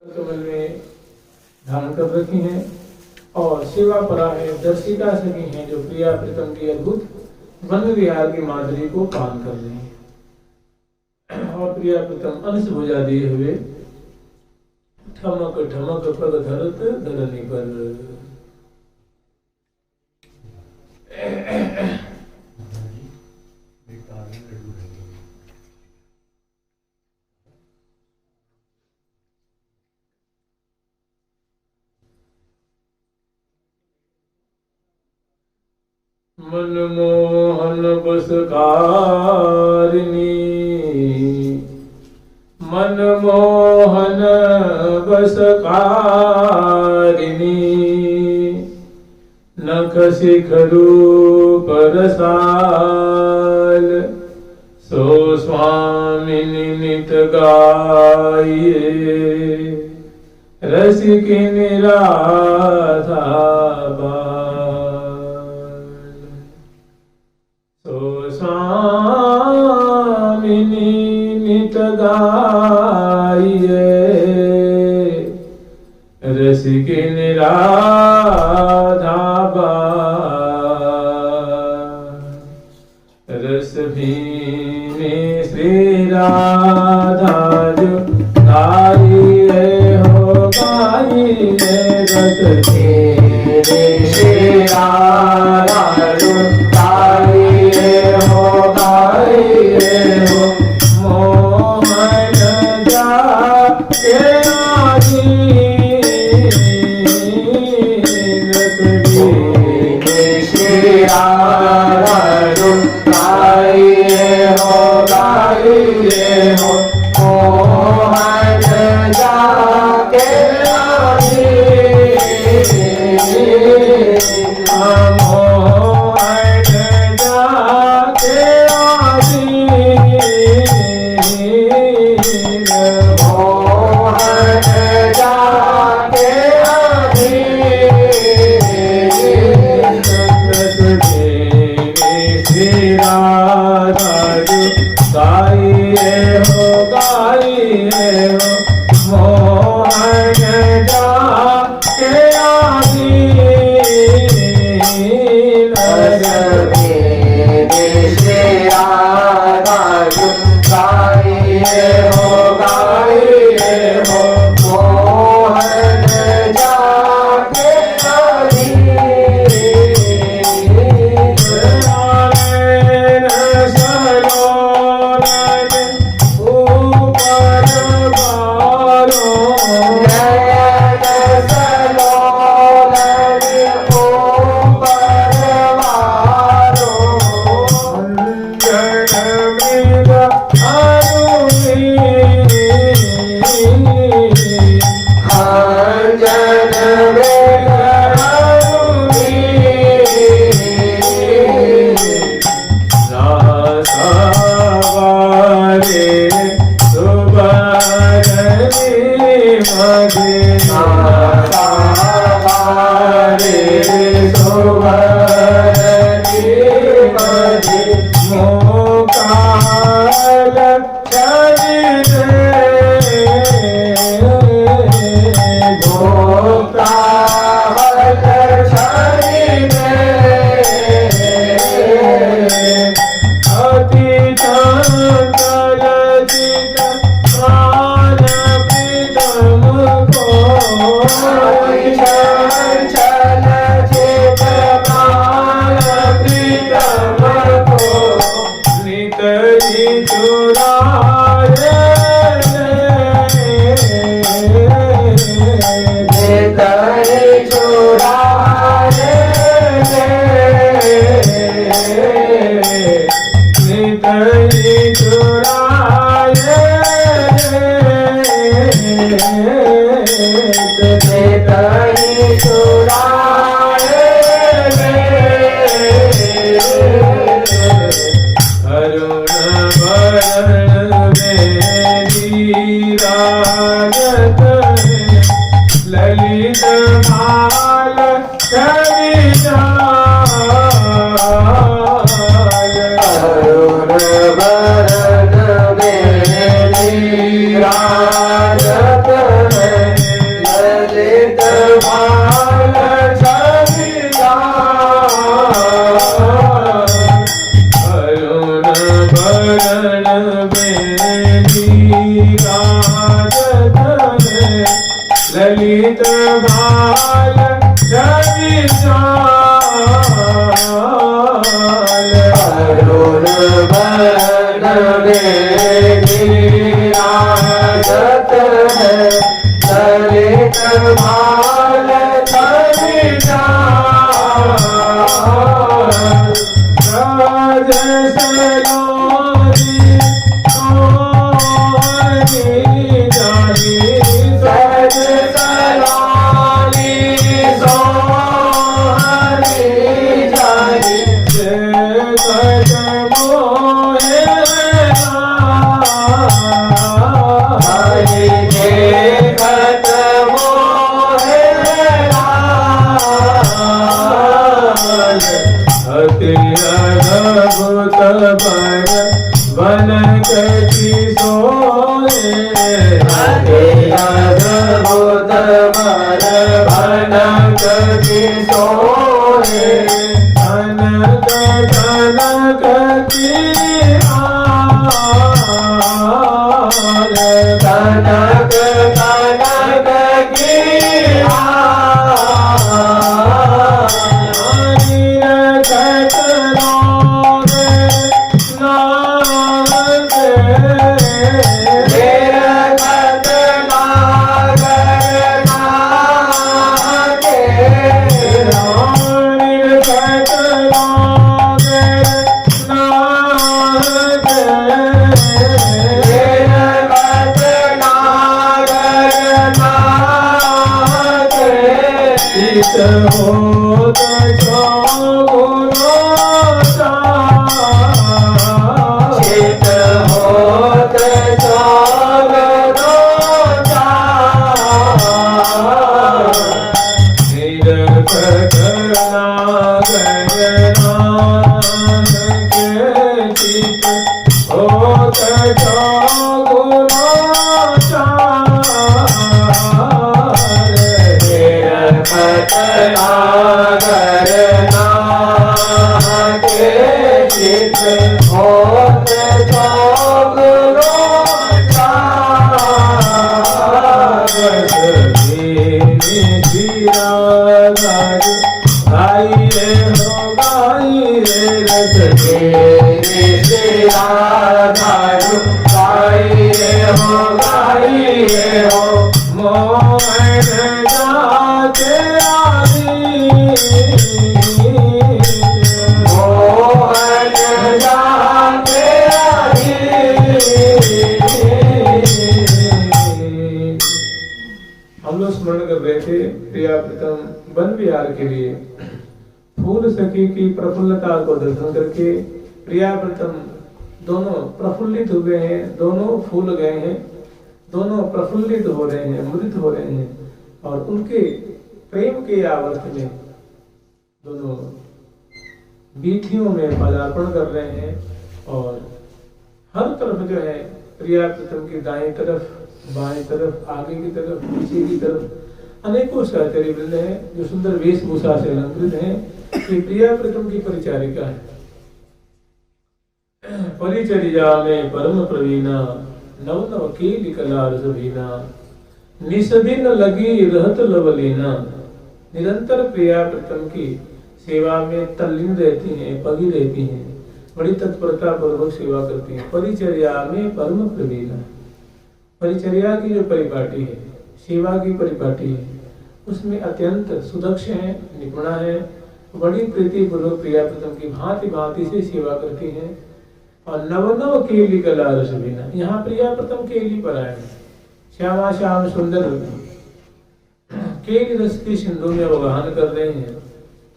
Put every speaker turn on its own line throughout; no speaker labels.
कमल में धारण कर रखी हैं और सेवा परा है, दर्शिका सखी हैं जो प्रिया प्रीतम की अद्भुत वन विहार की माधुरी को पान कर रही हैं और प्रिया प्रीतम अंश भुजा दिए हुए ठमक ठमक पग धरत धरनी पर। मनमोहन बसकारिणी मनमोहन बसकारिणी नख शिखरू परसाल सो स्वामिनी नित गाये रसिकिनी राधा स्वामिनी नित गाये रसिकिन राधा रस भीने श्री राधा जो गाइए हो गाइए रस भीने श्री राधा जो गाइए हो गाइए हो मोहन जाके आदि रस भीने श्री राधा जो गाइए हो मोहन जाके आदि मोहन जाके आदि मोहन जाके आदि श्री राधा जो गाइए हो मोहन जाके आदि श्री राधा जो गाइए हो मोहन जाके आदि ललित माल राजत में ललित भाल छवि
अरुण वन में विराजत है ललित भाल छवि
वन कटी सोए
अद्भुत वन कटी सोए
कनक कनक की आल
कनक कनक की
होत
चित होत
वन विहार के लिए फूल सखी की प्रफुल्लता को दर्शन करके प्रियाव्रतम दोनों प्रफुल्लित हुए हैं, दोनों फूल गए हैं, दोनों प्रफुल्लित हो रहे हैं, मुदित हो रहे हैं और उनके प्रेम के आवर्त में दोनों बीथियों में पदार्पण कर रहे हैं और हर तरफ जो है प्रियाव्रतम की दाएं तरफ, बाएं तरफ, आगे की तरफ, पीछे की तरफ अनेकों सहचरी वृंद हैं जो सुंदर वेशभूषा से अलंकृत हैं। ये प्रियाव्रतम की परिचारिका है। परिचर्या में परम प्रवीणा नव नव केली कला रसवीना निसदिन लगी रहत लवलीना। निरंतर प्रियाव्रतम की सेवा में तल्लीन रहती हैं, पगी रहती हैं, बड़ी तत्परता पूर्वक सेवा करती हैं। परिचर्या में परम प्रवीणा, परिचर्या की जो परिपाटी है, सेवा की परिपाटी है, उसमें अत्यंत सुदक्ष है, निपुणा है, बड़ी प्रीति पूर्वक प्रियाव्रतम की भांति भांति से सेवा करती हैं। और नव नव केली कला रसवीना, यहाँ प्रियाव्रतम केली पर आए हैं, श्यामा श्याम सुंदर केली रस की सिंधु में अवगाहन कर रहे हैं।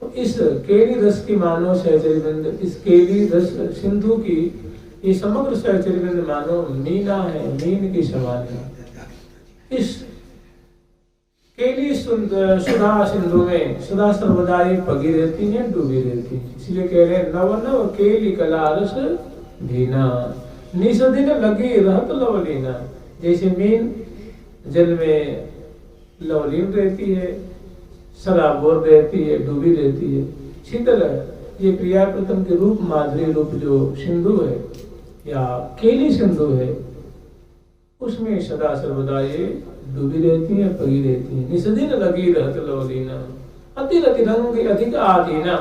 तो इस केली रस की मानो सहचरीवृंद, इस केली रस सिंधु की ये समग्र सहचरीवृंद मानो मीना है, मीन की समान है। इस केली सुधा सिंधु में सदा सर्वदा ये पगी रहती है, डूबी रहती है। इसलिए कह रहे हैं नव नव केली कला रस भीना निसदिन लगी रहत लवलीना। जैसे मीन जल में लवलीन रहती है, सदा बोर रहती है, डूबी रहती है, शीतल है। ये प्रियाव्रतम के रूप माधुरी रूप जो सिंधु है या केली सिंधु है, उसमें सदा सर्वदा ये डूबी रहती है, पगी रहती है। निस्दिन लगी रहत लवलीना, अति रति रंग अधिक आदीना।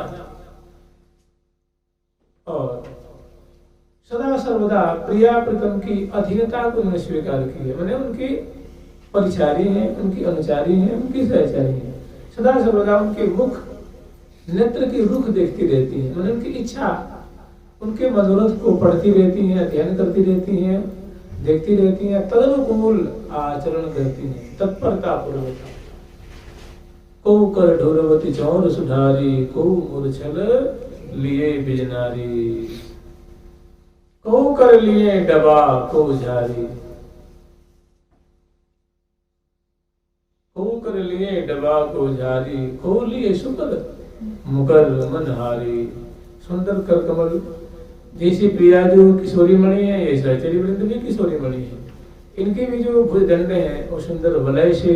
और सदा सर्वदा प्रिया प्रीतम की अधीनता को उन्होंने स्वीकार की है, मैंने उनकी परिचारी हैं, उनकी अनुचारी हैं, उनकी सहचारी हैं। सदा सर्वदा उनके मुख नेत्र की रुख देखती रहती है, मैंने उनकी इच्छा, उनके मनोरथ को पढ़ती रहती हैं, अध्ययन करती रहती हैं, देखती रहती हैं, तदनुकूल आचरण करती हैं तत्परता पूर्वक। को कर ढोरवती चौर सुधारी, को मूर्छल लिए बिजनारी, को कर लिए डबा को झारी, को कर लिए डबा को झारी, को लिए शुक्र मुकर मनहारी। सुंदर कर कमल जैसी प्रिया जो किशोरी मणि है, ये सहचरी वृंद भी किशोरी मणि है। इनके भी जो भुजदंड हैं वो सुंदर वलय से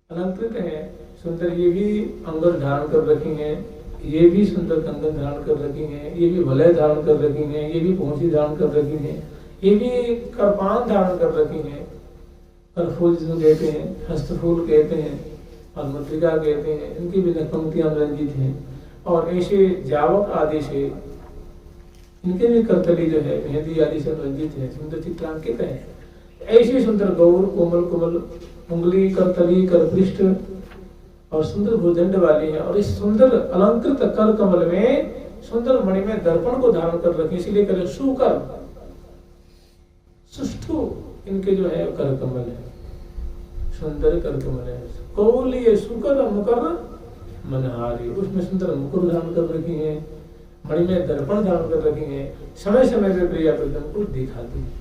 अलंकृत हैं। सुंदर ये भी अंगद धारण कर रखी हैं, ये भी सुंदर कंगन धारण कर रखी हैं, ये भी वलय धारण कर रखी हैं, ये भी पहुंची धारण कर रखी हैं, ये भी करपान धारण कर रखी हैं। करफूल जिसको कहते हैं, हस्तफूल कहते हैं और मुद्रिका कहते हैं। इनकी भी नखपंक्तियां रंजित हैं और ऐसे जावक आदि से इनके भी करतली जो है मेहंदी आदि से रंजित है, सुंदर चित्रांकित है। ऐसे सुंदर गौर कोमल कोमल उंगली करतली कर पृष्ठ और सुंदर भुजदंड वाली है। और इस सुंदर अलंकृत कर कमल में सुंदर मणि में दर्पण को धारण कर रखे, इसीलिए करें सुकर सुष्ठु इनके जो है कर कमल है, सुंदर कर कमल है। कौलिए सुकर मुकर मनहारी, उसमें सुंदर मुकुर धारण कर रखी है, मणि में दर्पण धारण कर रखी है। समय समय पे प्रिया प्रीतम को दिखाती है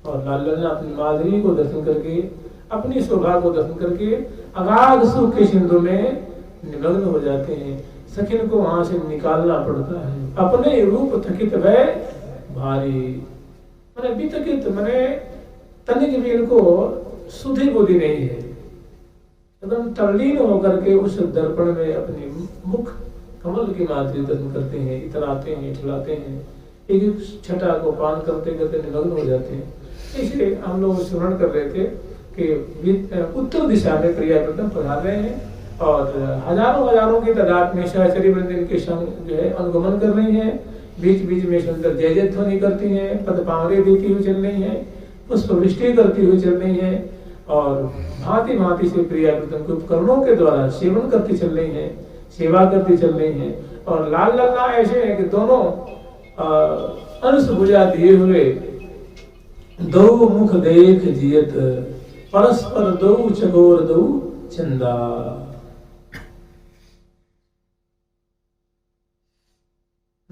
और लाल लल्ला अपनी माधुरी को दर्शन करके, अपनी शोभा को दर्शन करके अगाध सुख के सिंधु में निमग्न हो जाते हैं। सखिन को वहां से निकालना पड़ता है, अपने रूप थकित वह भारी, मैंने वितकित मैंने तनिक भी इनको सुधि बुद्धि नहीं है, एकदम तल्लीन होकर के उस दर्पण में अपने मुख कमल की माधुरी दर्शन करते हैं, इतराते हैं, इठलाते हैं, एक छटा को पान करते करते निमग्न हो जाते हैं। इसलिए हम लोग स्मरण कर रहे थे कि उत्तर दिशा में प्रिया प्रीतम पधार रहे हैं और हजारों हजारों की तादाद में सहचरी वृंद इनके संग जो है अनुगमन कर रही हैं। बीच बीच में सुंदर जय जय ध्वनि करती हैं, पद पावरे देती हुई चल रही हैं, पुष्प वृष्टि करती हुई चल रही हैं और भांति भांति से प्रिया प्रीतम के उपकरणों के द्वारा सेवन करती चल रही हैं, सेवा करती चल रही हैं। और लाल लल्ला ऐसे हैं कि दोनों अंश भुजा दिए हुए दो मुख देख जियत, परस्पर दो चकोर दो चंदा।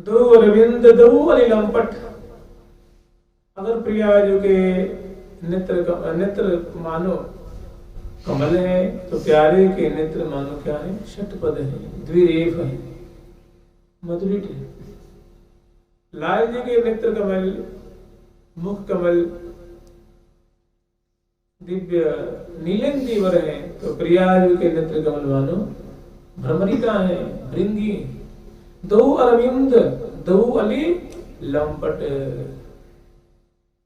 दो अरविंद दो अलिलंपट। अगर प्रिया जो के नेत्र मानो कमल है तो प्यारे के नेत्र मानो क्या है, षटपद है, द्विरेफ है, मधुरित है। लाल जी के नेत्र कमल, मुख कमल दिव्य नीलंदीवर है तो प्रिया जी के नेत्र कमल मानो भ्रमरिका है, भृंगी। दो अरविंद दो अली लंपट,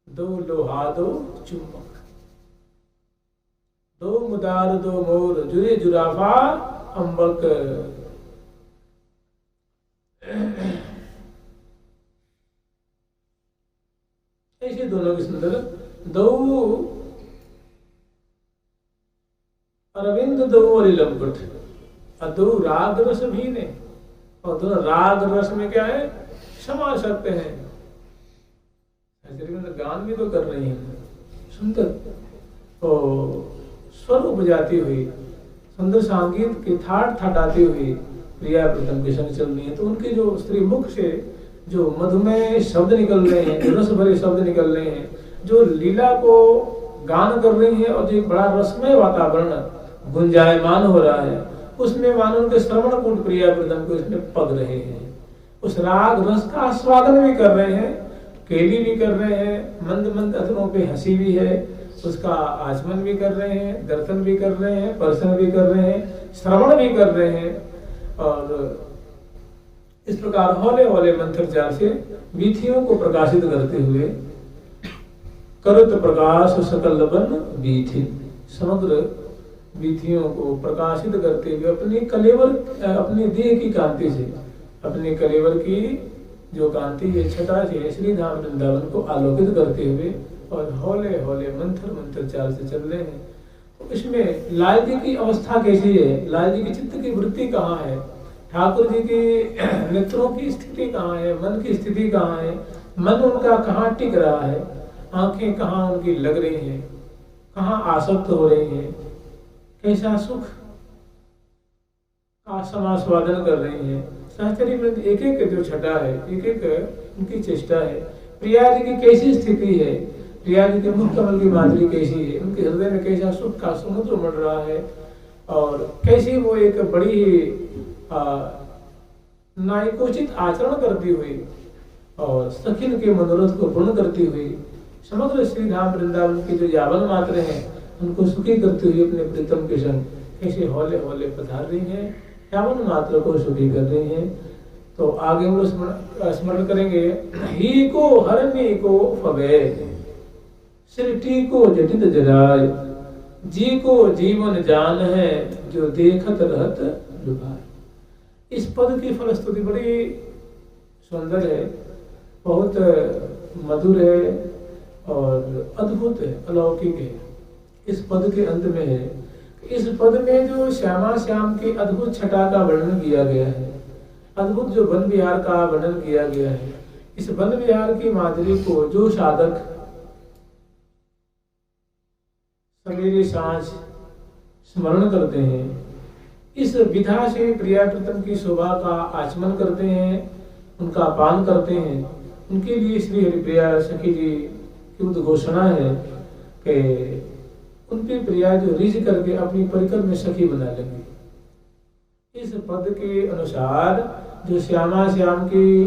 दो लोहा दो चुंबक, दो मुदार दो मोर, जुरे जुराफा अंबक। ऐसे दोनों की सुंदर दो अरविंद दो अली लंपट और दो राग रस भी ने, और दोनों राग रस में क्या है, क्षमा सकते हैं। गान भी तो कर रही हैं सुंदर, तो स्वर उपजाती हुई सुंदर संगीत की ठाट ठाटाती हुई प्रिया प्रीतम के संग चल रही है। तो उनके जो स्त्री मुख से जो मधुमेह शब्द निकल रहे हैं, रस भरे शब्द निकल रहे हैं, जो लीला को गान कर रही है और जो एक बड़ा रसमय वातावरण गुंजायमान हो रहा है, उसमें मानो उनके श्रवण कूट प्रिया प्रीतम को इसमें पग रहे हैं, उस राग रस का आस्वादन भी कर रहे हैं, केली भी कर रहे हैं, मंद मंद अथरों पे हंसी भी है, उसका आचमन भी कर रहे हैं, दर्शन भी कर रहे हैं, स्पर्शन भी कर रहे हैं, श्रवण भी कर रहे हैं। और इस प्रकार हौले हौले मंत्र जाल से विधियों को प्रकाशित करते हुए करत प्रकाश सकल बन बीथि, समग्र बीथियों को प्रकाशित करते हुए अपनी कलेवर, अपनी देह की कांति से, अपने कलेवर की जो कांति है छटा से श्री धाम वृंदावन को आलोकित करते हुए और हौले हौले मंत्र मंत्र चाल से चल रहे हैं। तो इसमें लाल जी की अवस्था कैसी है, लाल जी की चित्त की वृत्ति कहाँ है, ठाकुर जी की नेत्रों की स्थिति कहाँ है, मन की स्थिति कहाँ है, मन उनका कहाँ टिक रहा है, आंखें कहाँ उनकी लग रही हैं, कहाँ आसक्त हो रही हैं, कैसा सुख का समास्वादन कर रही हैं। सहचरी वृंद एक एक जो छटा है, एक एक उनकी चेष्टा है। प्रिया जी की कैसी स्थिति है, प्रिया जी के मुख कमल की माधुरी कैसी है, उनके हृदय में कैसा सुख का समुद्र उमड़ रहा है, और कैसी वो एक बड़ी नायकोचित आचरण करती हुई और सखिन के मनोरथ को पूर्ण करती हुई समग्र श्री धाम वृंदावन के जो यावन मात्र हैं उनको सुखी करते हुए अपने प्रीतम के संग कैसे हौले हौले पधार रही हैं, यावन मात्र को सुखी कर रही हैं। तो आगे हम लोग स्मरण करेंगे, ही को हरनी को फवे सृष्टि को जटित जराय, जी को जीवन जान है जो देखत रहत लुभाए। इस पद की फलस्तुति बड़ी सुंदर है, बहुत मधुर है और अद्भुत है, अलौकिक है। इस पद के अंत में है, इस पद में जो श्यामा श्याम की अद्भुत छटा का वर्णन किया गया है, अद्भुत जो वन विहार का वर्णन किया गया है, इस वन विहार की माधुरी को जो साधक सवेरे सांझ स्मरण करते हैं, इस विधा से प्रिया प्रीतम की शोभा का आचमन करते हैं, उनका पान करते हैं, उनके लिए श्री हरिप्रिया सखी जी की उद्घोषणा है कि उनकी प्रिया जो रिझ करके अपनी परिकर में सखी बना लेंगे। इस पद के अनुसार जो श्यामा श्याम की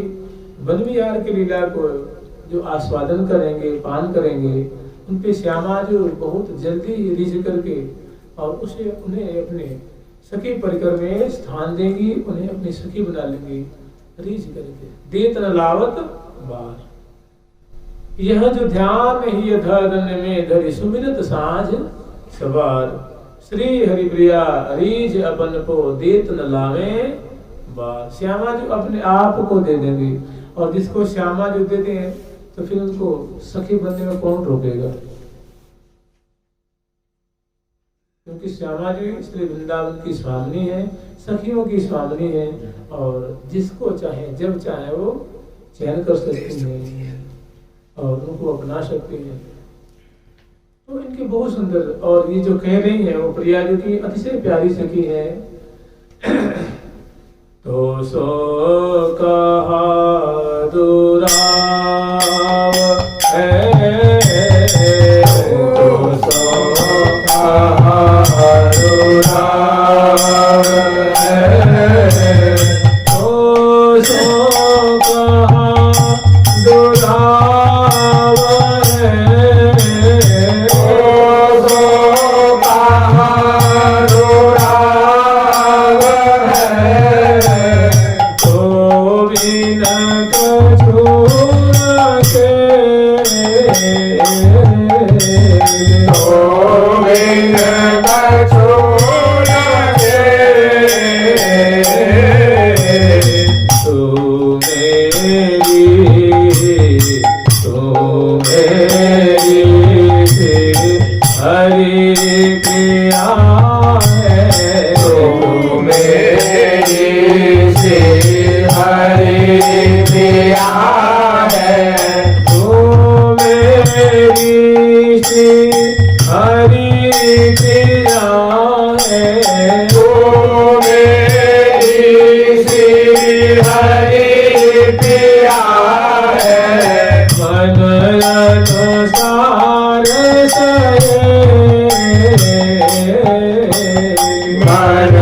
वन विहार की लीला को जो आस्वादन करेंगे, पान करेंगे, उन पे श्यामा जो बहुत जल्दी रिझ करके और उसे उन्हें अपने सखी परिकर में स्थान देंगी, उन्हें अपनी सखी बना लेंगी रिझ करके। देत न लावत बार, यह जो ध्यान ही धरन में धरि सुमिरत साँझ सवार, श्री हरिप्रिया रीझ अपन को देत न लावे बार। श्यामा जो अपने आप को दे देंगे, और जिसको श्यामा जो देते हैं तो फिर उनको सखी बनने में कौन रोकेगा, क्योंकि श्यामा जी श्री वृंदावन की स्वामिनी है, सखियों की स्वामिनी है, और जिसको चाहे जब चाहे वो चयन कर सकती हैं और उनको अपना सकती हैं। तो इनके बहुत सुंदर, और ये जो कह रही है वो प्रिया जी की अतिशय प्यारी सखी है। तो सो कहा दुराव है, तो सो कहा दुराव है, तो सो कहा दुराव है, तो सो कहा दुराव है, तो बिन कछुर के, तो बिन कछुर के, तू मेरी हरि प्रिया है, तू मेरी हरि प्रिया है, तू मेरी हरि प्रिया है, तू मेरी हरि प्रिया है, मन अनुसार सहे, मन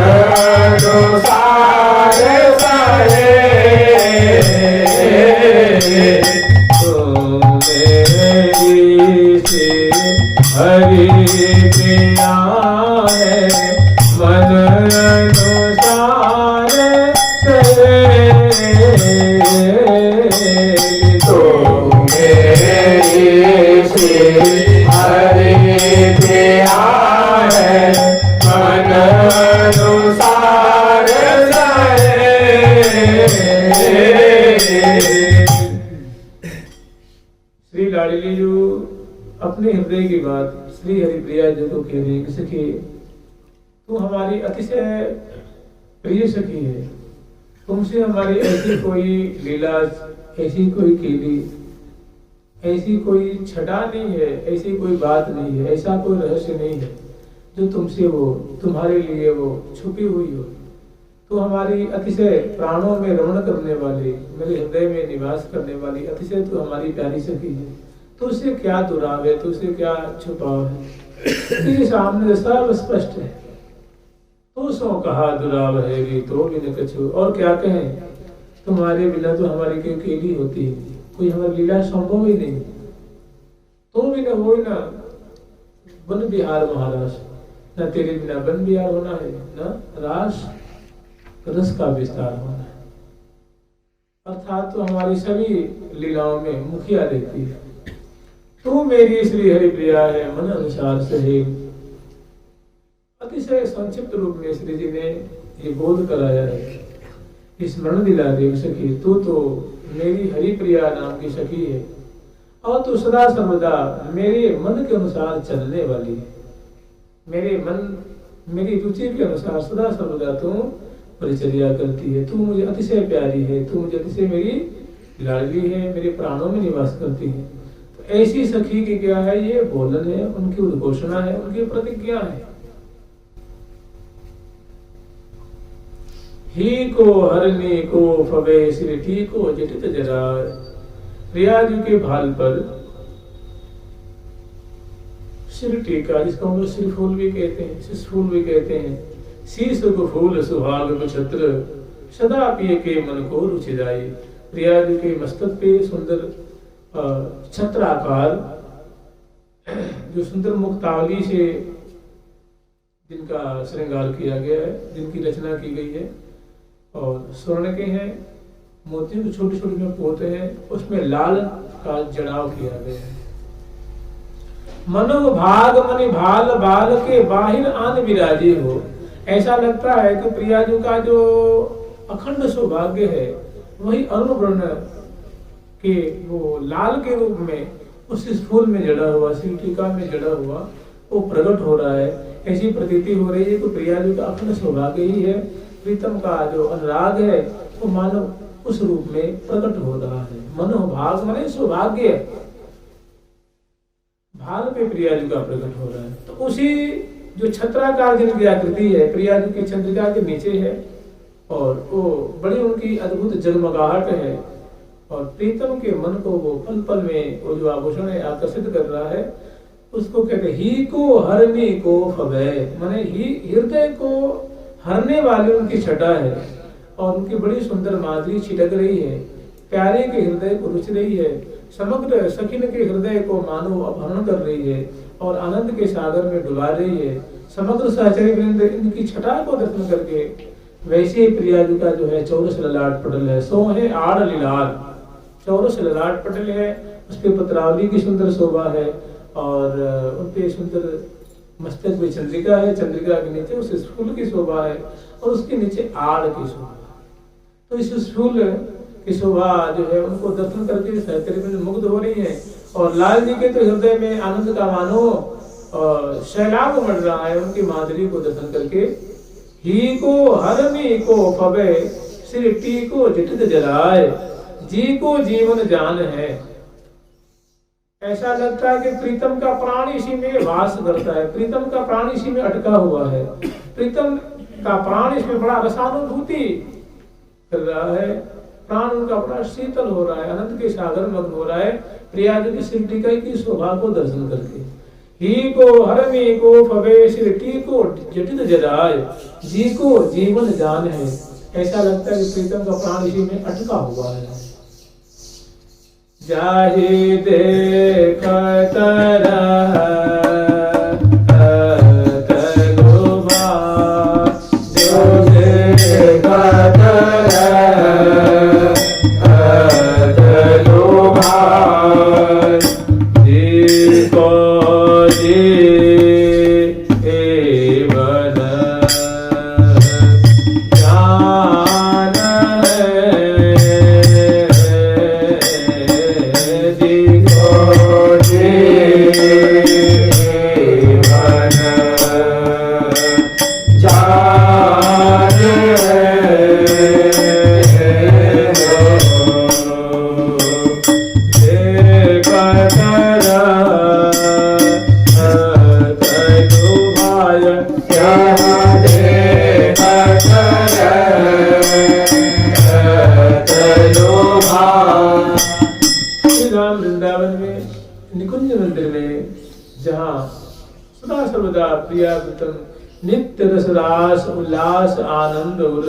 अनुसार सहे, तो मेरी हरि प्रिया है, मन अनुसार सहे, तो मेरी अपने हृदय की बात श्री हरिप्रिया जी को कह रही कि सखी तू हमारी अतिशय प्रिय सखी है, तुमसे हमारी ऐसी कोई लीला, ऐसी कोई कीली, ऐसी कोई छटा नहीं है, ऐसी कोई बात नहीं है, ऐसा कोई रहस्य नहीं है जो तुमसे वो तुम्हारे लिए वो छुपी हुई हो। तो हमारी अतिशय प्राणों में रमण करने वाली, मेरे हृदय में निवास करने वाली अतिशय तो हमारी प्यारी सखी है। तो उससे क्या दुराव है, तो उससे क्या छुपाव है, तेरे सामने सब स्पष्ट है। तो सो कहा दुराव है तो भी न कछु, और क्या कहें, तुम्हारे बिना तो हमारी कोई केली होती है, कोई हमारी लीला संभव ही नहीं। तो भी न हो ना वन बिहार महाराज, न तेरे बिना वन बिहार होना है, न रास रस का विस्तार होना है। अर्थात तो हमारी सभी लीलाओं में मुखिया रहती है। तू मेरी श्री हरिप्रिया है मन अनुसार सहे। अतिशय संक्षिप्त रूप में श्री जी ने ये बोध कराया है, स्मरण दिला दे सखी तू तो मेरी हरिप्रिया नाम की सखी है, और तू सदा सर्वदा मेरे मन के अनुसार चलने वाली है। मेरे मन, मेरी रुचि के अनुसार सदा सर्वदा तू परिचर्या करती है। तू मुझे अतिशय प्यारी है, तू मुझे अतिशय मेरी लाडली है, मेरे प्राणों में निवास करती है। तो ऐसी सखी की क्या है, ये बोलन है, उनकी उद्घोषणा है, उनकी प्रतिज्ञा है। ही को हरने को फवे सिर ठी को जटित जरा। प्रिया जी के भाल पर सिर टीका, जिसको हम लोग सिर फूल भी कहते हैं, शीश फूल भी कहते हैं। शीश को फूल सुहाग को छत्र, सदा पिए के मन को रुचिदाई। प्रिया जी के मस्तक पे सुंदर छत्राकार, जो सुंदर मुक्तावली से जिनका श्रृंगार किया गया है, जिनकी रचना की गई है, और स्वर्ण के हैं, मोतियों के छोटे छोटे में पोते हैं, उसमें लाल का जड़ाव किया गया है। मनो भाग मनि भाल बाल के बाहिर आन विराजे हो। ऐसा लगता है कि प्रिया जी का जो अखंड सौभाग्य है वही अरुण वर्ण के वो लाल के रूप में उस फूल में जड़ा हुआ, टीका में जड़ा हुआ वो प्रकट हो रहा है। ऐसी प्रतीति हो रही है कि प्रिया जी का अखंड सौभाग्य ही है, प्रीतम का जो अनुराग है वो मानव उस रूप में प्रकट हो रहा है। मनोभाग माने सौभाग्य, भाग पे प्रिया जी का प्रकट हो रहा है। तो उसी जो छत्राकार जिनकी आकृति है प्रिया जी की चंद्रिका के नीचे है, और वो बड़ी उनकी अद्भुत जगमगाहट है, और प्रीतम के मन को वो पल पल में वो जो आभूषण है आकर्षित कर रहा है। उसको कहते ही को हरने को फवै, माने ही हृदय को हरने वाली उनकी छटा है, और उनकी बड़ी सुंदर माधुरी छिटक रही है, प्यारे के हृदय को रुच रही है, समग्र सखिन के हृदय को मानो अपहरण कर रही है, और आनंद के सागर में डुबा रही है। समग्र सहचरी वृंद इनकी छटा को दर्शन करके, वैसे ही प्रिया जी का जो है चौरस ललाट पटल है, सो है आड़ लीलार, चौरस ललाट पटल है, उस पे पत्रावली की सुंदर शोभा है, और उन पे सुंदर मस्तक में चंद्रिका है, चंद्रिका के नीचे उस फूल की शोभा है, और उसके नीचे आड़ की शोभा। तो इस फूल की शोभा जो है उनको दर्शन करके सहचरी में मुग्ध हो रही है, और लाल जी के तो हृदय में आनंद का मानो सैलाब उमड़ रहा है उनकी माधुरी को दर्शन करके। ही को हरनी को फबे सिर टी को जटित जलाए, जी को जीवन जान है। ऐसा लगता है कि प्रीतम का प्राण इसी में वास करता है, प्रीतम का प्राण इसी में अटका हुआ है, प्रीतम का प्राण इसमें बड़ा रसानुभूति कर रहा है, प्राण उनका बड़ा शीतल हो रहा है, आनंद के सागर मग्न हो रहा है प्रिया जी की सिर टीका की शोभा को दर्शन करके। ही को हरमी को फबे सिर टी को जटित जलाए, जी को जीवन जान है। ऐसा लगता है कि प्रीतम का प्राण इसी में अटका हुआ है। जाहि देखत
Yeah. यहाँ देख
श्री राम वृंदावन में निकुंज मंदिर में जहाँ सदा सर्वदा प्रियावृतम नित्य रसरास उल्लास आनंद उर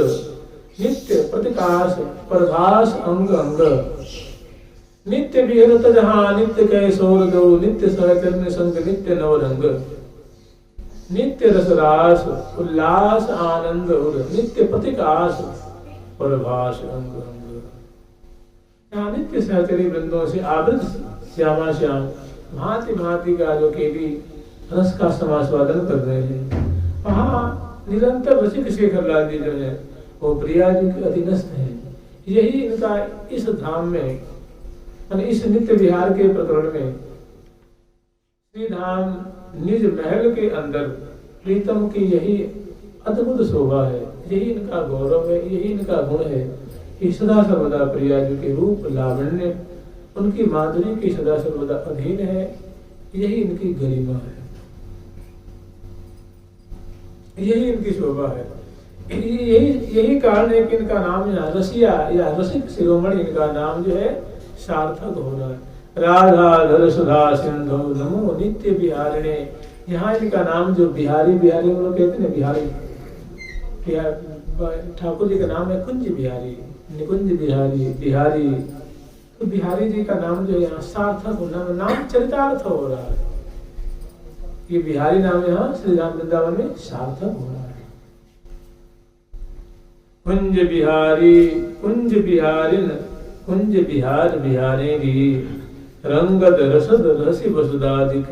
नित्य प्रतिकाश प्रभास अंग अंग नित्य विहरत जहाँ नित्य कैशोर दो नित्य सहचरण संग नित्य नवरंग नित्य रसरास उल्लास आनंद उर नित्य प्रतिकाश प्रभास अंग अंग यहाँ नित्य सहचरी वृंदों से आवृत श्यामा श्याम भांति भांति का जो केली रस का समास्वादन कर रहे हैं। वहाँ निरंतर रसिक शेखर लाल जी जो है वो प्रिया जी के अधीनस्थ हैं। यही इनका इस धाम में इस नित्य विहार के प्रकरण में श्री धाम निज महल के अंदर प्रीतम की यही अद्भुत शोभा है, यही इनका गौरव है, यही इनका गुण है कि सदा सर्वदा प्रिया जी के रूप लावण्य उनकी माधुरी की सदा सर्वदा अधीन है, यही इनकी गरिमा है, यही इनकी शोभा है। यही कारण है कि इनका नाम यहाँ रसिया या रसिक शिरोमणि इनका नाम जो है सार्थक हो रहा है। राधा धर सुधा सिंधु नमो नित्य बिहारिणे, यहाँ इनका नाम जो बिहारी बिहारी हम लोग कहते हैं बिहारी, ठाकुर जी का नाम है कुंज बिहारी, निकुंज बिहारी बिहारी, तो बिहारी जी का नाम जो यहाँ सार्थक होना नाम चरितार्थ हो रहा है। ये बिहारी नाम यहाँ श्री राम वृंदावन में सार्थक हो रहा है। कुंज बिहारी कुंज बिहारिन कुंज बिहार बिहारेगी रंगद रसद रसी वसुदाधिक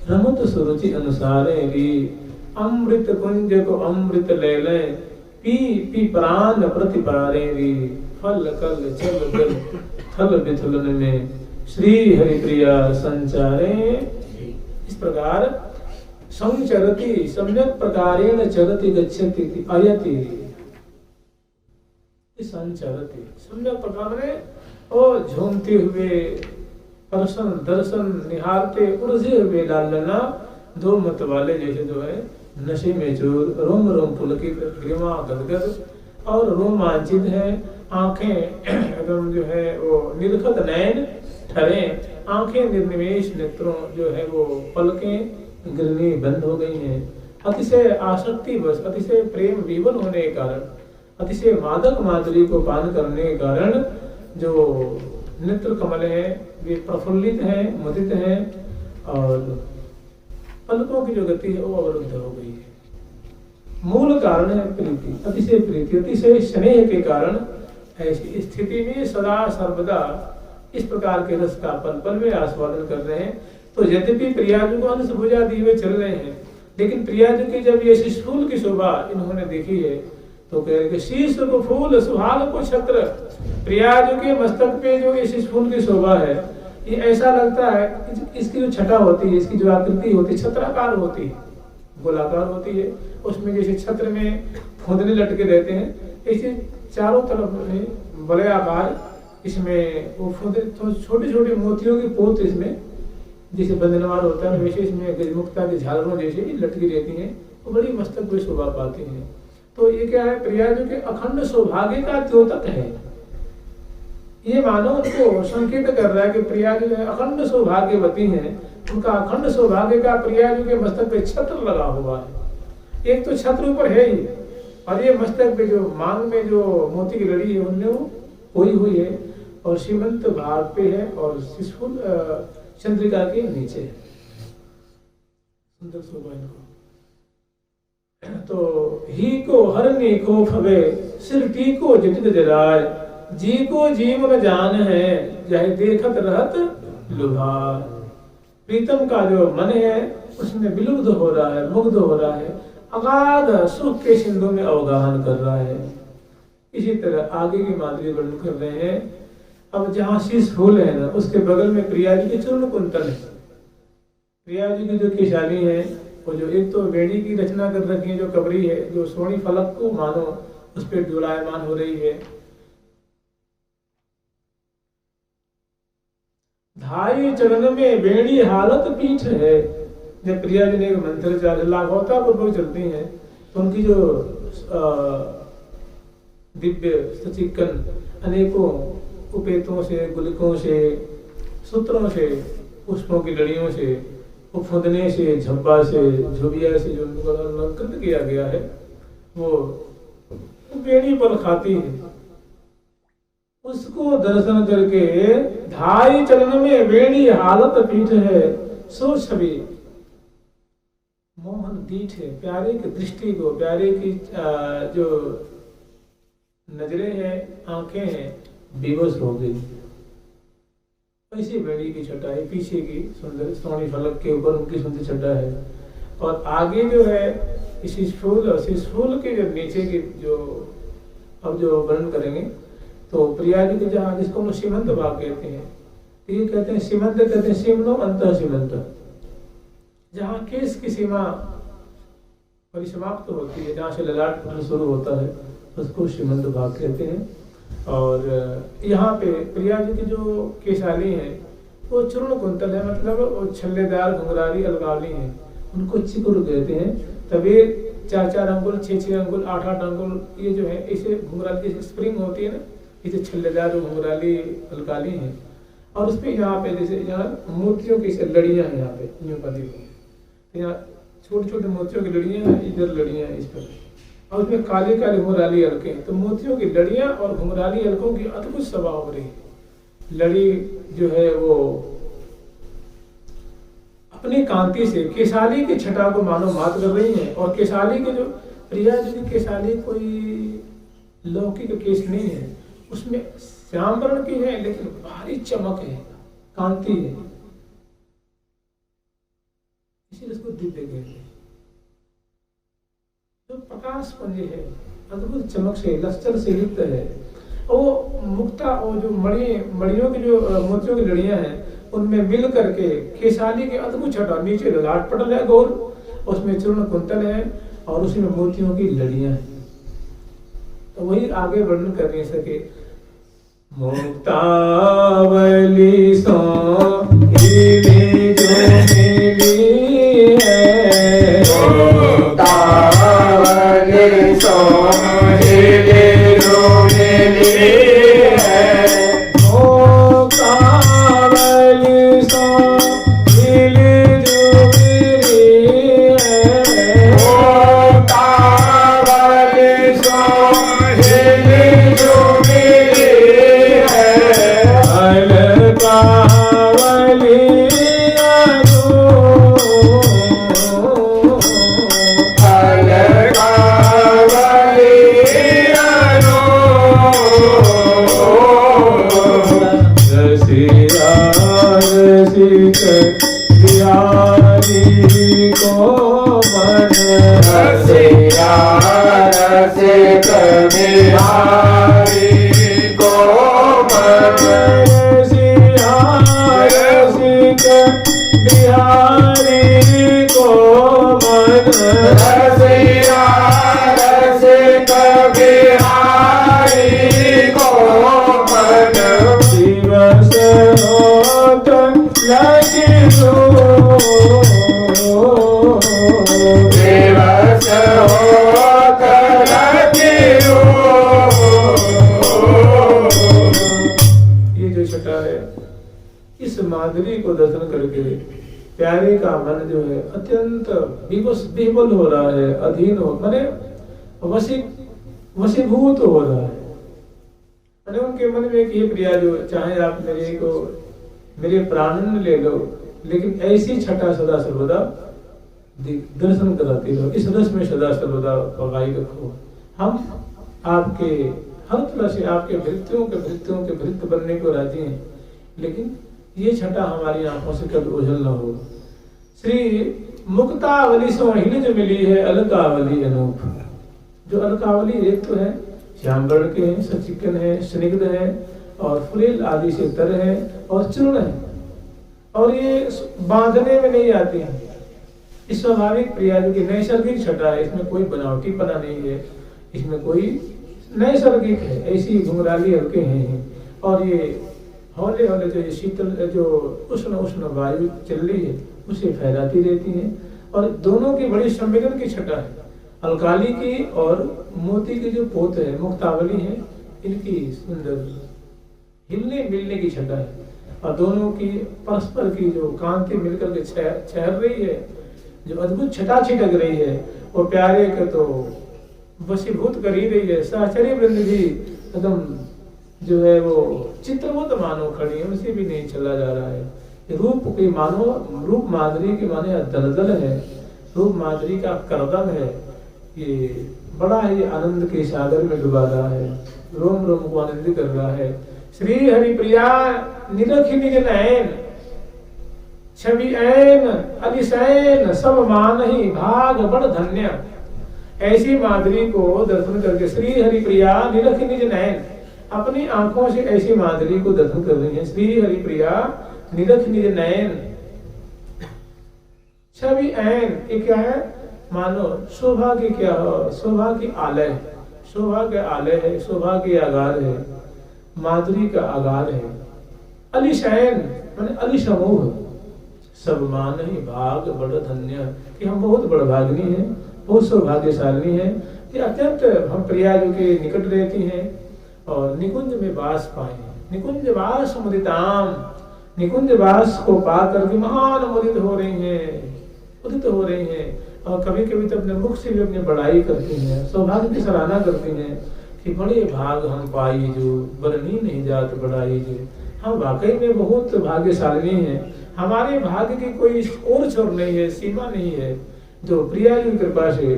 रमत सुरुचि अनुसारेगी अमृत कुंज को अमृत ले लें पी पी प्राण प्रतिपारेगी फल कल चल गल थल बिथुलन में श्री हरिप्रिया संचारे। इस प्रकार संचरति सम्यक प्रकारेण चरति गच्छति अयति संचरति सम्यक प्रकार में ओ झूमते हुए दर्शन दर्शन निहारते उलझे हुए लालना दो मत वाले जैसे जो है नशे में चूर रोम रोम पुलकित ग्रीवा गदगद और रोमांचित है, आंखें एकदम जो है वो निर्खत नयन ठरे, आंखें निर्निमेष नेत्रों जो है वो पलकें गिरनी बंद हो गई हैं। अतिशय आसक्ति बस अतिशय प्रेम विवल होने के कारण अतिशय मादक माधुरी को पान करने के कारण जो नेत्र कमल है वे प्रफुल्लित हैं, मुदित हैं और पलकों की जो गति है वो अवरुद्ध हो गई है। मूल कारण है प्रीति, अतिशय प्रीति, अतिशय स्नेह के कारण ऐसी स्थिति में सदा सर्वदा इस प्रकार के रस का पल पल में आस्वादन कर रहे हैं। तो यद्यपि प्रियाजू को अंश भुजा दिए हुए चल रहे हैं, लेकिन प्रियाजू की जब ये शिशुफूल की शोभा इन्होंने देखी है तो कह रहे शीश को फूल सुहाग को छत्र, प्रियाजू के मस्तक पे जो ये शिशुफूल की शोभा है ये ऐसा लगता है इसकी जो छटा होती है, इसकी जो आकृति होती है छत्राकार होती है, गोलाकार होती है, उसमें जैसे छत्र में फुंदने लटके रहते हैं ऐसे चारों तरफ में बड़े आकार इसमें वो फुंदे छोटे छोटे मोतियों की पोत इसमें जैसे बंधनवार होता है वैसे इसमें गजमुक्ता की झालरों जैसे लटकी रहती हैं, वो बड़ी मस्तक में शोभा पाती हैं। तो ये क्या है प्रियाजू के अखंड सौभाग्य का द्योतक है, ये मानो उनको संकेत कर रहा है कि प्रियाजू जो अखंड सौभाग्यवती हैं, उनका अखंड सौभाग्य का प्रियाजू के मस्तक पे छत्र लगा हुआ है। एक तो छत्र ऊपर है ही और ये मस्तक पे जो मांग में जो मोती की लड़ी है उनमें वो हुई हुई है और सीमंत भाग पे है और शिशुफूल चंद्रिका के नीचे है। सुंदर शोभा इनको। तो ही को हरनी को फवे सिर टी को जटित जराय जी को जीव न जान है चाहे देखत रहत लुभार। प्रीतम का जो मन है उसमें विलुप्त हो रहा है, मुग्ध हो रहा है, अगाध सुख के सिंधु में अवगाहन कर रहा है। इसी तरह आगे की माधुरी वर्णन कर रहे हैं। अब जहाँ शीश फूल है ना उसके बगल में प्रिया जी की चूर्ण कुंतल है। प्रिया जी की जो केशाली है वो जो एक तो बेड़ी की रचना कर रखी है, जो कबरी है जो सोनी फलक को मानो उस पर डोलायमान हो रही है। धाई चरण में बेड़ी हालत पीठ है, जब प्रिया जी ने एक मंत्र चार लाघवता पूर्वक चलती हैं तो उनकी जो दिव्य सचिकन अनेकों उपेतों से, गुलिकों से, सूत्रों से, पुष्पों की लड़ियों से, फुदने से, झब्बा से, झुबिया से जो उनको अलंकृत किया गया है वो बेड़ी पर खाती है। उसको दर्शन करके ढाई चरण में बेड़ी हालत पीठ है, सो छवि मोहन दीठ है। प्यारे की दृष्टि को, प्यारे की जो नजरें हैं, आंखें हैं, बेबस हो गई। ऐसी बेड़ी की छटा है, पीछे की सुंदर सोनी फलक के ऊपर उनकी सुंदर छटा है। और आगे जो है इस फूल के जो नीचे की जो अब जो वर्णन करेंगे तो प्रिया जी के जहाँ जिसको हम सीमंत भाग कहते हैं, ये कहते हैं सीमंत, कहते हैं सीमनो अंत सीमंत, जहाँ केस की सीमा परिसमाप्त होती है, जहाँ से ललाट पटल शुरू होता है उसको सीमंत भाग कहते हैं। और यहाँ पे प्रिया जी की जो केशाली है वो चूर्ण कुंतल है, मतलब वो छल्लेदार घुंघरारी अलगावली है, उनको चिकुर कहते हैं। तभी 4-4 अंगुल, 6-6 अंगुल, 8-8 अंगुल ये जो है इसे घुंघराली स्प्रिंग होती है ना, इसे छल्लेदार घुंघराली अलगाली है। और उसपे यहाँ पे जैसे यहाँ मोतियों की लड़ियाँ हैं, यहाँ पे न्यू पदी को यहाँ छोटे छोटे मोतियों की लड़ियाँ हैं, इधर लड़ियाँ हैं इस पर, और उसमें काली काली घुंघराली अलके हैं। तो मोतियों की लड़ियाँ और घुंघराली अलकों की अद्भुत सभा हो रही है। लड़ी जो है वो अपनी कांति से केशाली की छटा को मानो मात कर रही है। और केशाली के जो प्रिया जी की केशाली कोई लौकिक केश नहीं है, उसमें श्याम वर्ण की है लेकिन भारी चमक है, कांति है, इसीलिए उसको दिव्य कहते हैं। जो प्रकाश पुंज है, अद्भुत चमक से, लश्कर से युक्त है। वो मुक्ता और जो मणियों की जो मोतियों की लड़ियां हैं उनमें मिल करके केशाली के अद्भुत छटा, नीचे ललाट पटल है गौर, उसमें चूर्ण कुंतल है और उसमें मोतियों की लड़ियां हैं। तो वही आगे वर्णन कर नहीं सके। मुक्तावली सो हिली जो मिली है,
मुक्तावली सो हिली जो मिली है,
मुक्तावली सो हिली जो मिली है,
मुक्तावली सो हिली जो मिली है,
अलकावली बिहारी को मन
रसिया रसिक बिहारी को मन,
रसिया रसिक बिहारी को मन,
रसिया रसिक बिहारी को मन,
दिवस होत लगी
दिवस होत लगी
ये जो छटा है, इस माधुरी को दर्शन करके प्यारे का मन जो है अत्यंत विह्वल हो रहा है, अधीन हो माने वशीभूत हो रहा है। मैंने उनके मन में एक ये प्रिया जो चाहे आप मेरे प्राणन ले लो, लेकिन ऐसी छटा सदा सर्वदा दर्शन कराती रहो, इस रस में सदा सर्वदा पगाई रखो। हम आपके हर तरह से आपके भृत्यों के भृत्य बनने को राजी हैं, लेकिन ये छटा हमारी आंखों से कभी ओझल न हो। श्री मुक्तावली सोहिनी जो मिली है अलकावली अनूप, जो अलकावली एक तो है श्याम वर्ण के हैं, सचिकन है, स्निग्ध है और फुलेल आदि से तर है और चूर्ण है, और ये बांधने में नहीं आती है। इस स्वाभाविक प्रिया जो की नैसर्गिक छटा है, इसमें कोई बनावटीपना नहीं है, इसमें कोई नैसर्गिक है, ऐसी घुंघराली हल्के हैं। और ये हौले हौले जो शीतल जो उष्ण वायु चल रही है उसे फैलाती रहती हैं। और दोनों की बड़ी सम्मिलन की छटा है, अलकाली की और मोती की जो पोत है, मुक्तावली है, इनकी सुंदर हिलने मिलने की छटा है। और दोनों की परस्पर की जो कांति मिलकर के छहर रही है, जो अद्भुत छटा छिटक रही है, वो प्यारे के तो वशीभूत कर ही रही है। सहचरी वृंद भी एकदम जो है वो चित्रवत मानो खड़ी है, उसे भी नहीं चला जा रहा है। रूप की मानो, रूप माधुरी की माने दलदल है, रूप माधुरी का करदम है, ये बड़ा ही आनंद के सागर में डुबा रहा है, रोम रोम को आनंदित कर रहा है। श्री हरि प्रिया निरखी निज नयन, छवि ऐन अतिशयन सब मानहि भाग बड़ धन्य। ऐसी माधुरी को दर्शन करके श्री हरि प्रिया निरखी निज नयन, अपनी आंखों से ऐसी माधुरी को दर्शन कर रही है। श्री हरि प्रिया निरख निज नयन, छवि ऐन, ये क्या है? मानो शोभा की क्या हो, शोभा की आलय, शोभा के आलय है, शोभा की आगार है, माधुरी का आगार है। अलिशयन माने अलिसमूह, सब मान ही भाग बड़ धन्य, कि हम बहुत बड़भाग्नी हैं, बहुत सौभाग्यशाली हैं कि अत्यंत हम प्रिया जी के निकट रहती हैं और निकुंज में वास पाए। निकुंज वास मुदिताम, निकुंज वास को पा करके महान मुदित हो रही हैं, उदित हो रही हैं। और कभी कभी तो अपने मुख से भी अपनी बड़ाई करती हैं, सौभाग्य की सराहना करती हैं कि बड़े भाग हम पाई जो बरनी नहीं जात बढ़ाई जो। हम वाकई में बहुत भाग्यशाली हैं, हमारे भाग्य की कोई और छोर नहीं है, सीमा नहीं है, जो प्रिया जी की कृपा से।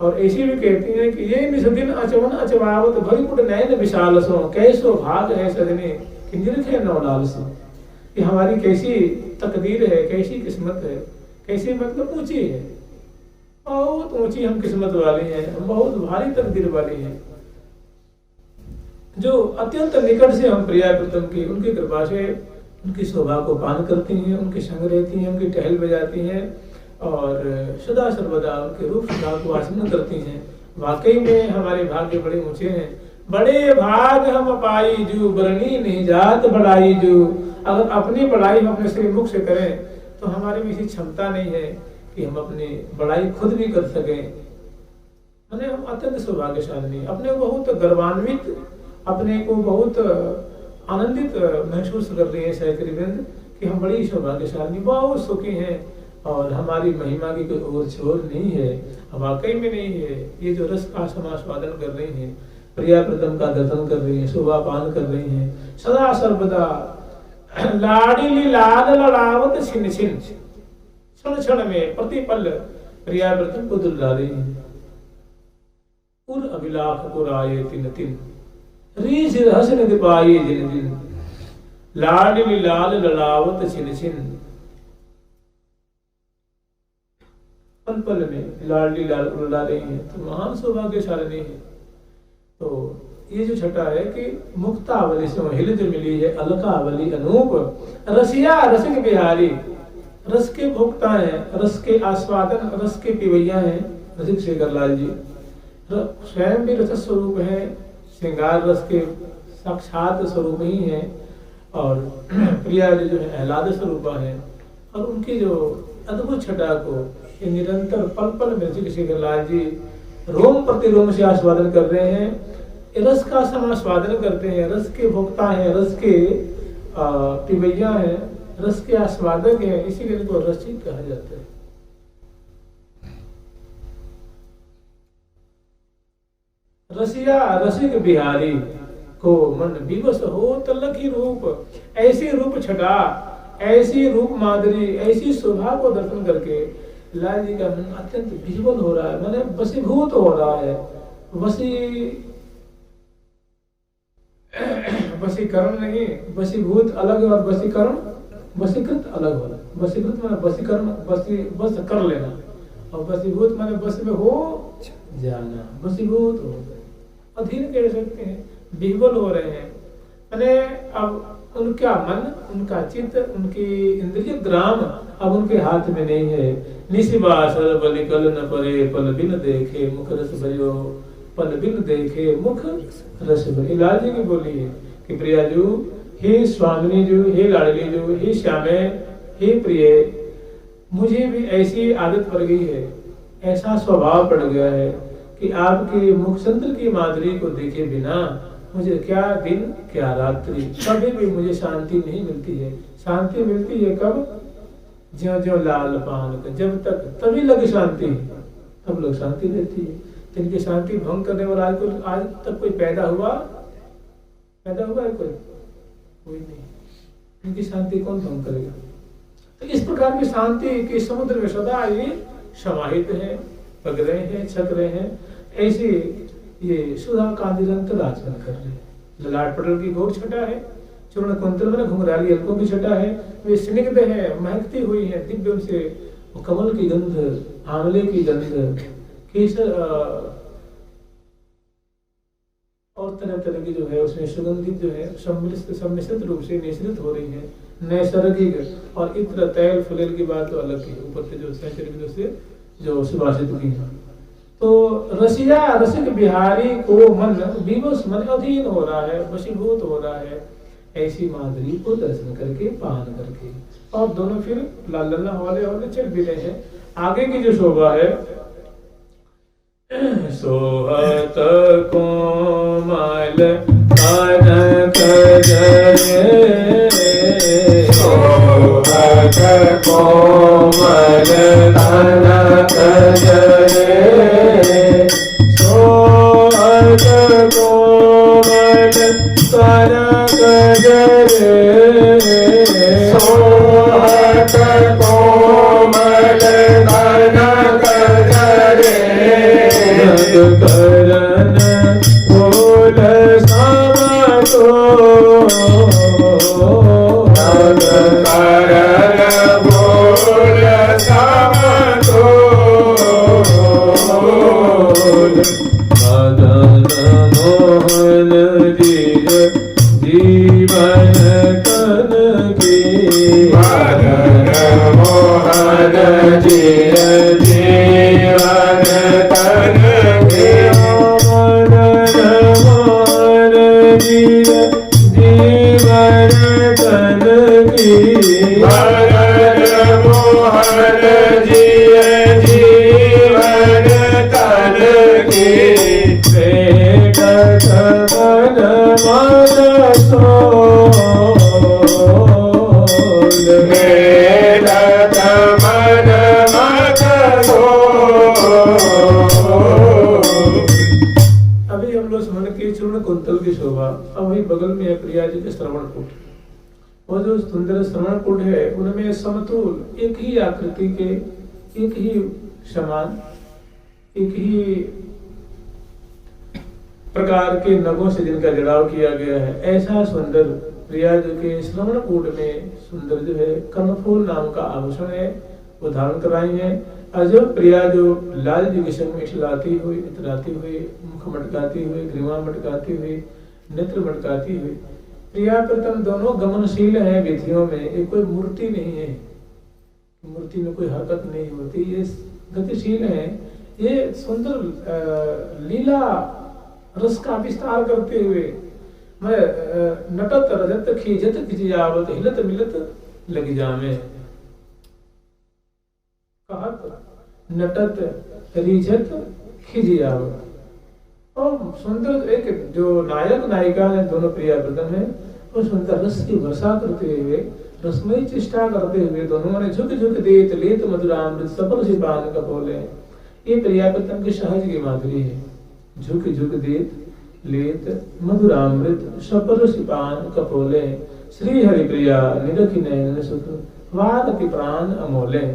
और ऐसी भी कहती हैं कि ये निसदिन अचवन अचवावत भरिपुट नयन विशाल सो, कैसो भाग है सजने कि निरखे नौलाल से। कि हमारी कैसी तकदीर है, कैसी किस्मत है, कैसी मतलब ऊंची है, बहुत ऊंची हम किस्मत वाली हैं, हम बहुत भारी तकदीर वाली हैं, जो अत्यंत निकट से हम प्रिया प्रीतम की उनकी कृपा से उनकी शोभा को पान करती हैं, उनके संग रहती हैं, उनकी टहल बजाती हैं और सदा सर्वदा उनके रूप सुधा को आसमन करती हैं। वाकई में हमारे भाग्य बड़े ऊंचे हैं। बड़े भाग हम पाई जो बरनी नहीं जात बढ़ाई जो। अगर अपनी बड़ाई हम अपने श्री मुख से करें तो हमारे में ऐसी क्षमता नहीं है कि हम अपनी बड़ाई खुद भी कर सकें। मैंने हम अत्यंत सौभाग्यशाली, अपने को बहुत गर्वान्वित, अपने को बहुत आनंदित महसूस कर रही है सहचरीवृंद कि हम बड़ी सौभाग्यशाली, बहुत सुखी हैं और हमारी महिमा की कोई और छोर नहीं है, वाकई में नहीं है। ये जो रस का समास्वादन कर रही हैं, प्रिया प्रीतम का दर्शन कर रही हैं, शोभा पान कर रही हैं, सदा सर्वदा लाडली लाल लड़ावत छिन छिन, क्षण क्षण में प्रतिपल प्रिया प्रीतम को दुला रही हैं। उर अभिलाख को राये तिन तिन, रीझ रस निधि पाये जिन जिन, लाडली लाल लड़ावत छिन छिन। पल पल में लाडली लाल उड़ा रही है, तो महान सौभाग्यशाली है। तो ये जो छटा है कि मुक्तावली से हिल जो मिली है, अलकावली अनूप, रसिया रसिक बिहारी, रस के भोक्ता हैं, रस के आस्वादन, रस के पिवैया हैं रसिक शेखर लाल जी। स्वयं भी रस स्वरूप है, श्रृंगार रस के साक्षात स्वरूप ही है और प्रिया जी जो है आह्लाद स्वरूपा है। और उनकी जो अद्भुत छटा को ये निरंतर पल पल में रसिक शेखर लाल जी रोम प्रति रोम से आस्वादन कर रहे हैं, रस का समास्वादन करते हैं, रस के भोक्ता हैं, रस के पिबैया हैं, रस के आस्वादक हैं, इसीलिए इनको रसिक कहा जाता है। रसिया रसिक बिहारी को मन विवश हो तलखी रूप, ऐसी रूप छटा, ऐसी रूप माधुरी, ऐसी शोभा को दर्शन करके लाल जी का मन अत्यंत विह्वल हो रहा है, मैंने वशीभूत हो रहा है। वशीकरण नहीं, वशीभूत अलग है और वशीकरण वशीकृत अलग हो। वशीकृत माने वशीकरण, बस कर लेना, और वशीभूत माने बस में हो जाना, वशीभूत हो गए, अधीन कह सकते हैं, विह्वल हो रहे हैं। मैंने अब उनका मन, उनका चित्त, उनकी इंद्रिय ग्राम अब उनके हाथ में नहीं है। निशिबासर बलिकल न परे, पल बिन देखे मुख रस भयो, पल बिन देखे मुख रस भयो। लाल जी की बोली है कि प्रियाजू, हे स्वामिनी जू, हे लाडली जू, हे श्यामे, हे प्रिय, मुझे भी ऐसी आदत पड़ गई है, ऐसा स्वभाव पड़ गया है कि आपके मुखचंद्र की माधुरी को देखे बिना मुझे क्या दिन क्या रात्रि कभी भी मुझे शांति नहीं मिलती है। शांति मिलती है कब? ज्यो ज्यो लाल पान का, जब तक तभी लग शांति, तब लोग शांति देती है। तो इनकी शांति भंग करने वाला आज तक कोई पैदा हुआ है कोई नहीं। इनकी शांति कौन भंग करेगा? तो इस प्रकार की शांति के समुद्र में सदा ये समाहित है, पग रहे हैं, छक रहे हैं। ऐसे ये सुधा का निरंतर आचरण कर रहे हैं। ललाट पटल की गौर छटा है, चूर्ण कुंतल में घुंघराली हल्कों की छटा है, वे स्निग्ध है, महकती हुई है, दिव्य उनसे कमल की गंध, आंवले की गंध, केसर और तरह तरह की जो है उसमें सुगंधित जो है सम्मिश्रित रूप से निश्रित हो रही है, नैसर्गिक। और इत्र तैल फुलेल की बात तो अलग है, ऊपर से जो सैंचुरी से जो सुभाषित की है। तो रसिया रसिक बिहारी को मन विवश, मन अधीन हो रहा है, वशीभूत हो रहा है ऐसी माधुरी को दर्शन करके, पान करके। और दोनों फिर लाल लल्ला वाले चल भी रहे हैं। आगे की जो शोभा है, सोहत कोमल कनक जरे,
सोहत कोमल कनक जरे,
सोहत कोमल कनक जरे,
सोहत कोमल कनक जरे,
करन फूल समतो,
करन फूल समतो,
मदन मोहन जीवन तन की,
मदन मोहन जीवन तन की,
मदन मोहन जीवन तन की,
मदन मोहन जीवन तन की,
भेटत मन मद सोल,
भेटत मन मद सोल।
अभी हम लोग स्मरण किए चूर्ण कुंतल की शोभा। अब वही बगल में है प्रिया जी के श्रवण कूट। वो जो सुंदर श्रवण कूट है उनमें समतुल एक ही आकृति के, एक ही समान, एक ही प्रकार के नगों से जिनका जड़ाव किया गया है, ऐसा सुंदर प्रिया जी के श्रवण कूट में सुंदर जो है कर्णफूल नाम का आभूषण है वो धारण कराई है। और जो प्रिया जो लाल जी के संग में इठलाती हुई, इतराती हुई, मुख मटकाती हुई, ग्रीवा मटकाती हुई, नेत्र मटकाती हुई, प्रिया प्रथम दोनों गमनशील है विधियों में। ये कोई मूर्ति नहीं है, मूर्ति में कोई हरकत नहीं होती, ये गतिशील है। ये सुंदर लीला रस का विस्तार करते हुए मैं नटत रजत खीजत खिजियावत हिलत मिलत लग जामे, कहत नटत रिझत खिजियावत। और सुंदर एक जो नायक नायिका है दोनों प्रिया प्रथम है, वो सुंदर रस की वर्षा करते हुए, रसमयी चेष्टा करते हुए दोनों ने झुक झुक देत लेत मधुरामृत सफल से पान का बोले। ये प्रिया प्रथम की सहज की माधुरी है। झुक झुक देत लेत मधुरामृत सफल से पान कपोले, श्री हरि प्रिया निरखि नयन सुख वाद की प्राण अमोले।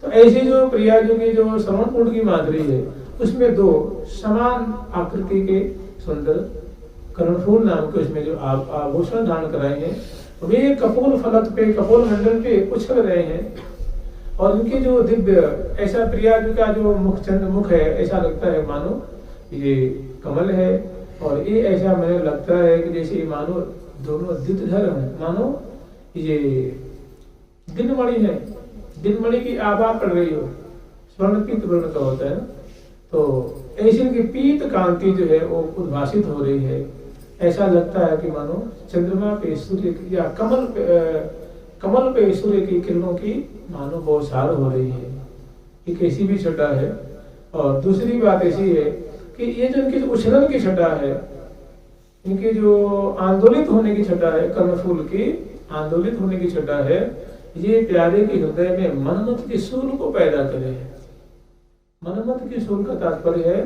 तो ऐसी जो प्रिया जी की जो श्रवण कूट की माधुरी है उसमें दो समान आकृति के सुंदर कर्णफूल नाम के उसमें जो आभूषण धारण कराए हैं, वे कपोल फलक पे, कपोल मंडल पे उछल रहे हैं। और उनकी जो दिव्य ऐसा प्रिया जी का जो मुख है, ऐसा लगता है मानो ये कमल है। और ये ऐसा मुझे लगता है कि जैसे मानो दोनों द्वितधर हैं, मानो ये दिनमणि है, दिनमणि की आभा पड़ रही हो, स्वर्ण पीत वर्ण का होता है ना, तो ऐसी की पीत कांति जो है वो उद्भासित हो रही है। ऐसा लगता है कि मानो चंद्रमा पे सूर्य या कमल कमल पे सूर्य की किरणों की मानो बौछार हो रही है। ये कैसी भी छटा है। और दूसरी बात ऐसी है कि ये जो इनकी उछलन की छटा है, इनकी जो आंदोलित होने की छटा है, कर्णफूल की आंदोलित होने की छटा है, ये प्यारे के हृदय में मनमत की सूल को पैदा करे। मनमत की सूल का तात्पर्य है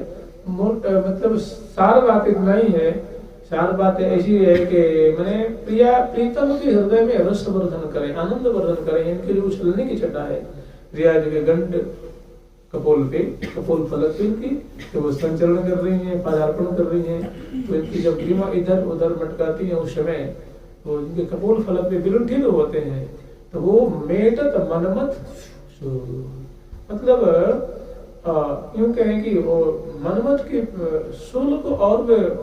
मतलब सार बात इतना ही है। सार बात ऐसी है कि मैंने प्रीतम के हृदय में रस वर्धन करे, आनंद वर्धन करे। इनके लिए उछलने की छटा है। रियाज के गंड कपोल पे, कपोल फलक पे इनकी तो वो संचलन कर रही हैं, पदार्पण कर रही हैं। तो इनकी जब ग्रीमा इधर उधर मटकाती है उस समय वो इनके कपोल फलक पे विरुद्धित होते हैं। तो वो मेटत मनमत मतलब यूं कहें कि वो मनमत के सूल को और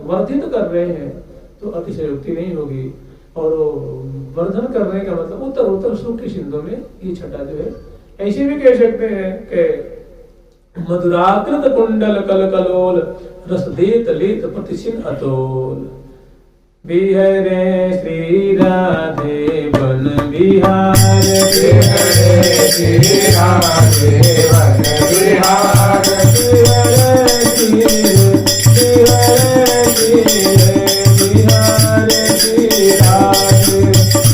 वर्धित कर रहे हैं तो अतिशयोक्ति नहीं होगी। और वर्धन करने का मतलब उत्तर उत्तर सुख की सिंधु में ये छटा जो है। ऐसे भी कह सकते हैं कि मधुराकृत कुंडल कल कलोल रस देत लेत प्रतिशिन अतोल। बिहरे श्री राधे वन बिहार,
बिहरे श्री राधे वन बिहार,
बिहरे श्री राधे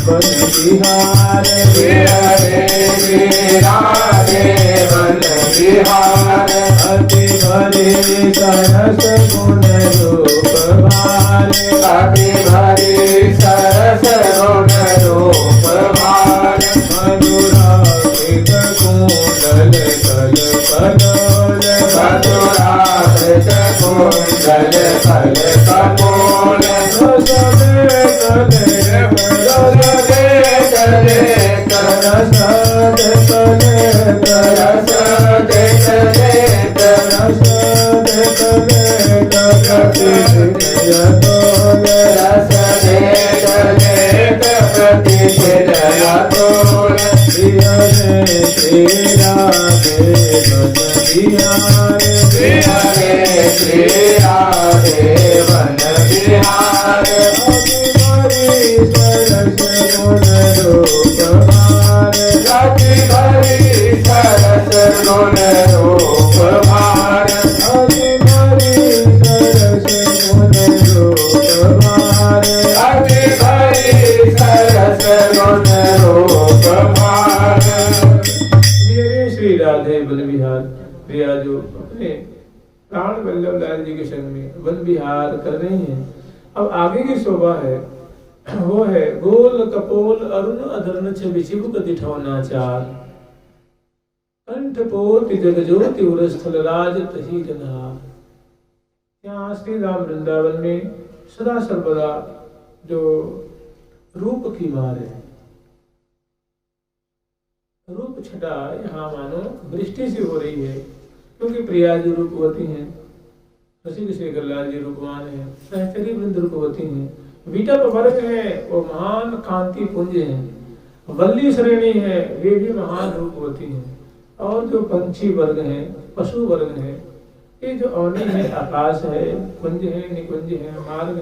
वन बिहार,
बिहरे श्री राधे वन बिहार।
अति भरे सरस गुण रूप भार,
अति भरी सरस गुण रूप भार।
मधुराकृत कुंडल कल कलोल,
मधुराकृत कुंडल कल कपोल।
रस दे तले रस दे तले रस दे तले रस दे तले
रस दे तले प्रतिशिन अतोल।
बिहरे श्री राधे वन बिहार,
बिहरे श्री राधे वन बिहार।
अति भरी सरस गुण रूप भार,
अति भरी सरस गुण रूप भार।
अति भरी सरस गुण रूप भार।
अति भरी सरस गुण रूप भार।
श्री राधे वन विहार। प्रिया जो अपने प्राण वल्लभ लाल जी के संग में वन विहार कर रही हैं। अब आगे की शोभा है वो है गोल कपोल अरुण अधरण छवि चिबुक दिठौना चार। कंठ पोति जगज्योति उर स्थल राज तही जनार। यहाँ श्री राम वृंदावन में सदा सर्वदा जो रूप की मार है, रूप छटा यहाँ मानो दृष्टि से हो रही है। क्योंकि प्रिया जी रूपवती हैं, रसिक शेखर लाल जी रूपवान है, सहचरी वृंद रूपवती हैं, विटप वर्ग है वो महान कांति पुंज हैं, वल्ली श्रेणी है वे भी महान रूपवती हैं। और जो पंछी वर्ग हैं, पशु वर्ग हैं, ये जो औनी है, आकाश है, कुंज है, निकुंज है, मार्ग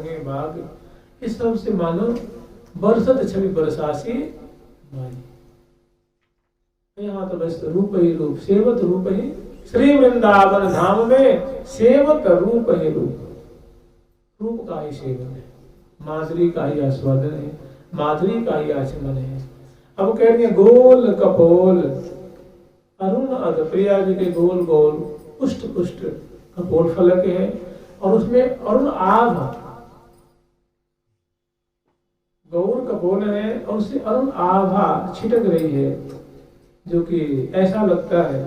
है, बाग, इस सब से मानो बरसत छवि बरसासी माई। यहाँ तो बस रूप ही रूप, सेवत रूप ही श्री वृंदावन धाम में सेवत रूप ही रूप। रूप का ही सेवन है, माधुरी का ही आस्वादन है, माधुरी का ही आचमन है। अब कह रही है गोल कपोल अरुण अध। प्रिया जी के गोल गोल पुष्ट पुष्ट कपोल फलक है और उसमें अरुण आभ, गौर कपोल है और उससे अरुण आभा छिटक रही है, जो कि ऐसा लगता है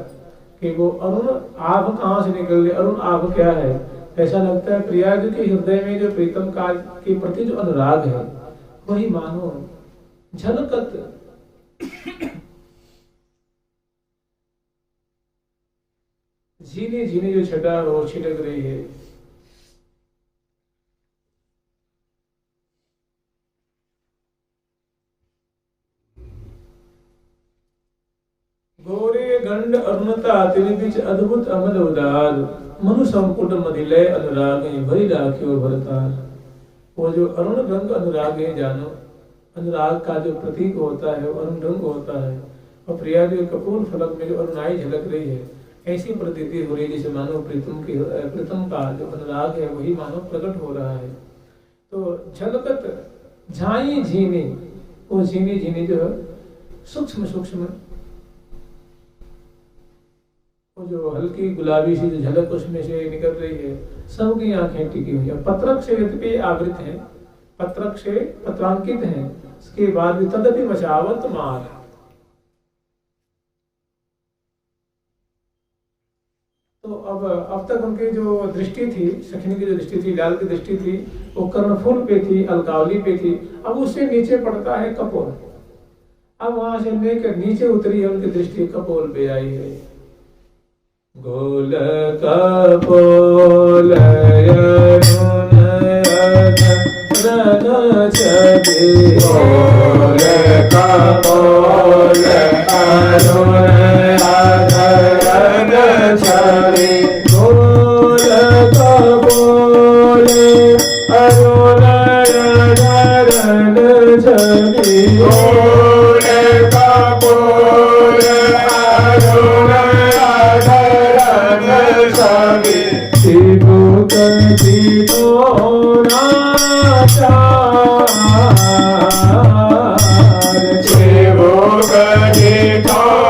कि वो अरुण आभ कहाँ से निकल रही। अरुण आभ क्या है? ऐसा लगता है प्रिया जी के हृदय में जो प्रीतम काज के प्रति जो अनुराग है वही मानो झलकत झीने झीने जो छटा है वो छिटक रही है। गोरे गंड अरुणता तेरे बीच अद्भुत अमल उदार, मनु संपुट मदिलय अनुराग है भरी राखी और भरतार। वो जो अरुण रंग अनुराग है जानो, अनुराग का जो प्रतीक होता है, वो अरुण रंग होता है, और प्रिया जो कपूर फलक में जो अरुणाई झलक रही है, ऐसी प्रतीति हो रही है जैसे मानो प्रीतम का जो अनुराग है वही मानो प्रकट हो रहा है। तो झलकत झाई झीनी, वो झीनी झीनी जो सूक्ष्म सूक्ष्म, वो जो हल्की गुलाबी सी जो झलक उसमें से निकल रही है, सबकी आंखें टिकी हुई है। पत्रक से यद्यपि आवृत है, पत्रक से पत्रांकित है, इसके बाद भी तदपि मचावत मार। तो अब तक उनकी जो दृष्टि थी, सखनी की जो दृष्टि थी, लाल की दृष्टि थी, वो कर्णफूल पे थी, अलकावली पे थी। अब उससे नीचे पड़ता है कपोल। अब वहां से लेकर नीचे उतरी है, उनकी दृष्टि कपोल पे आई है। गोल कपोल छवि,
गोल कपोल अरुण अधरन छवि,
गोल कपोल अरुण अधरन छवि,
गोल कपोल अरुण अधरन छवि,
शिवक दिनोरा
शिवक दिनोरा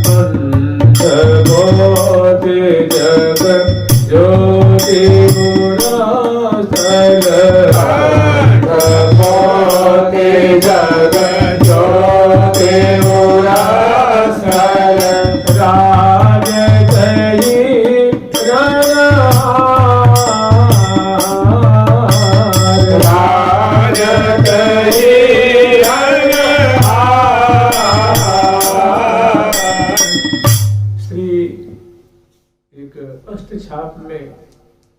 अंत बोधि जग ज्योति गुणास्थल,
मोति जग ज्योति मुरास्थल,
राज कही
राज कही
श्री एक अष्ट छाप में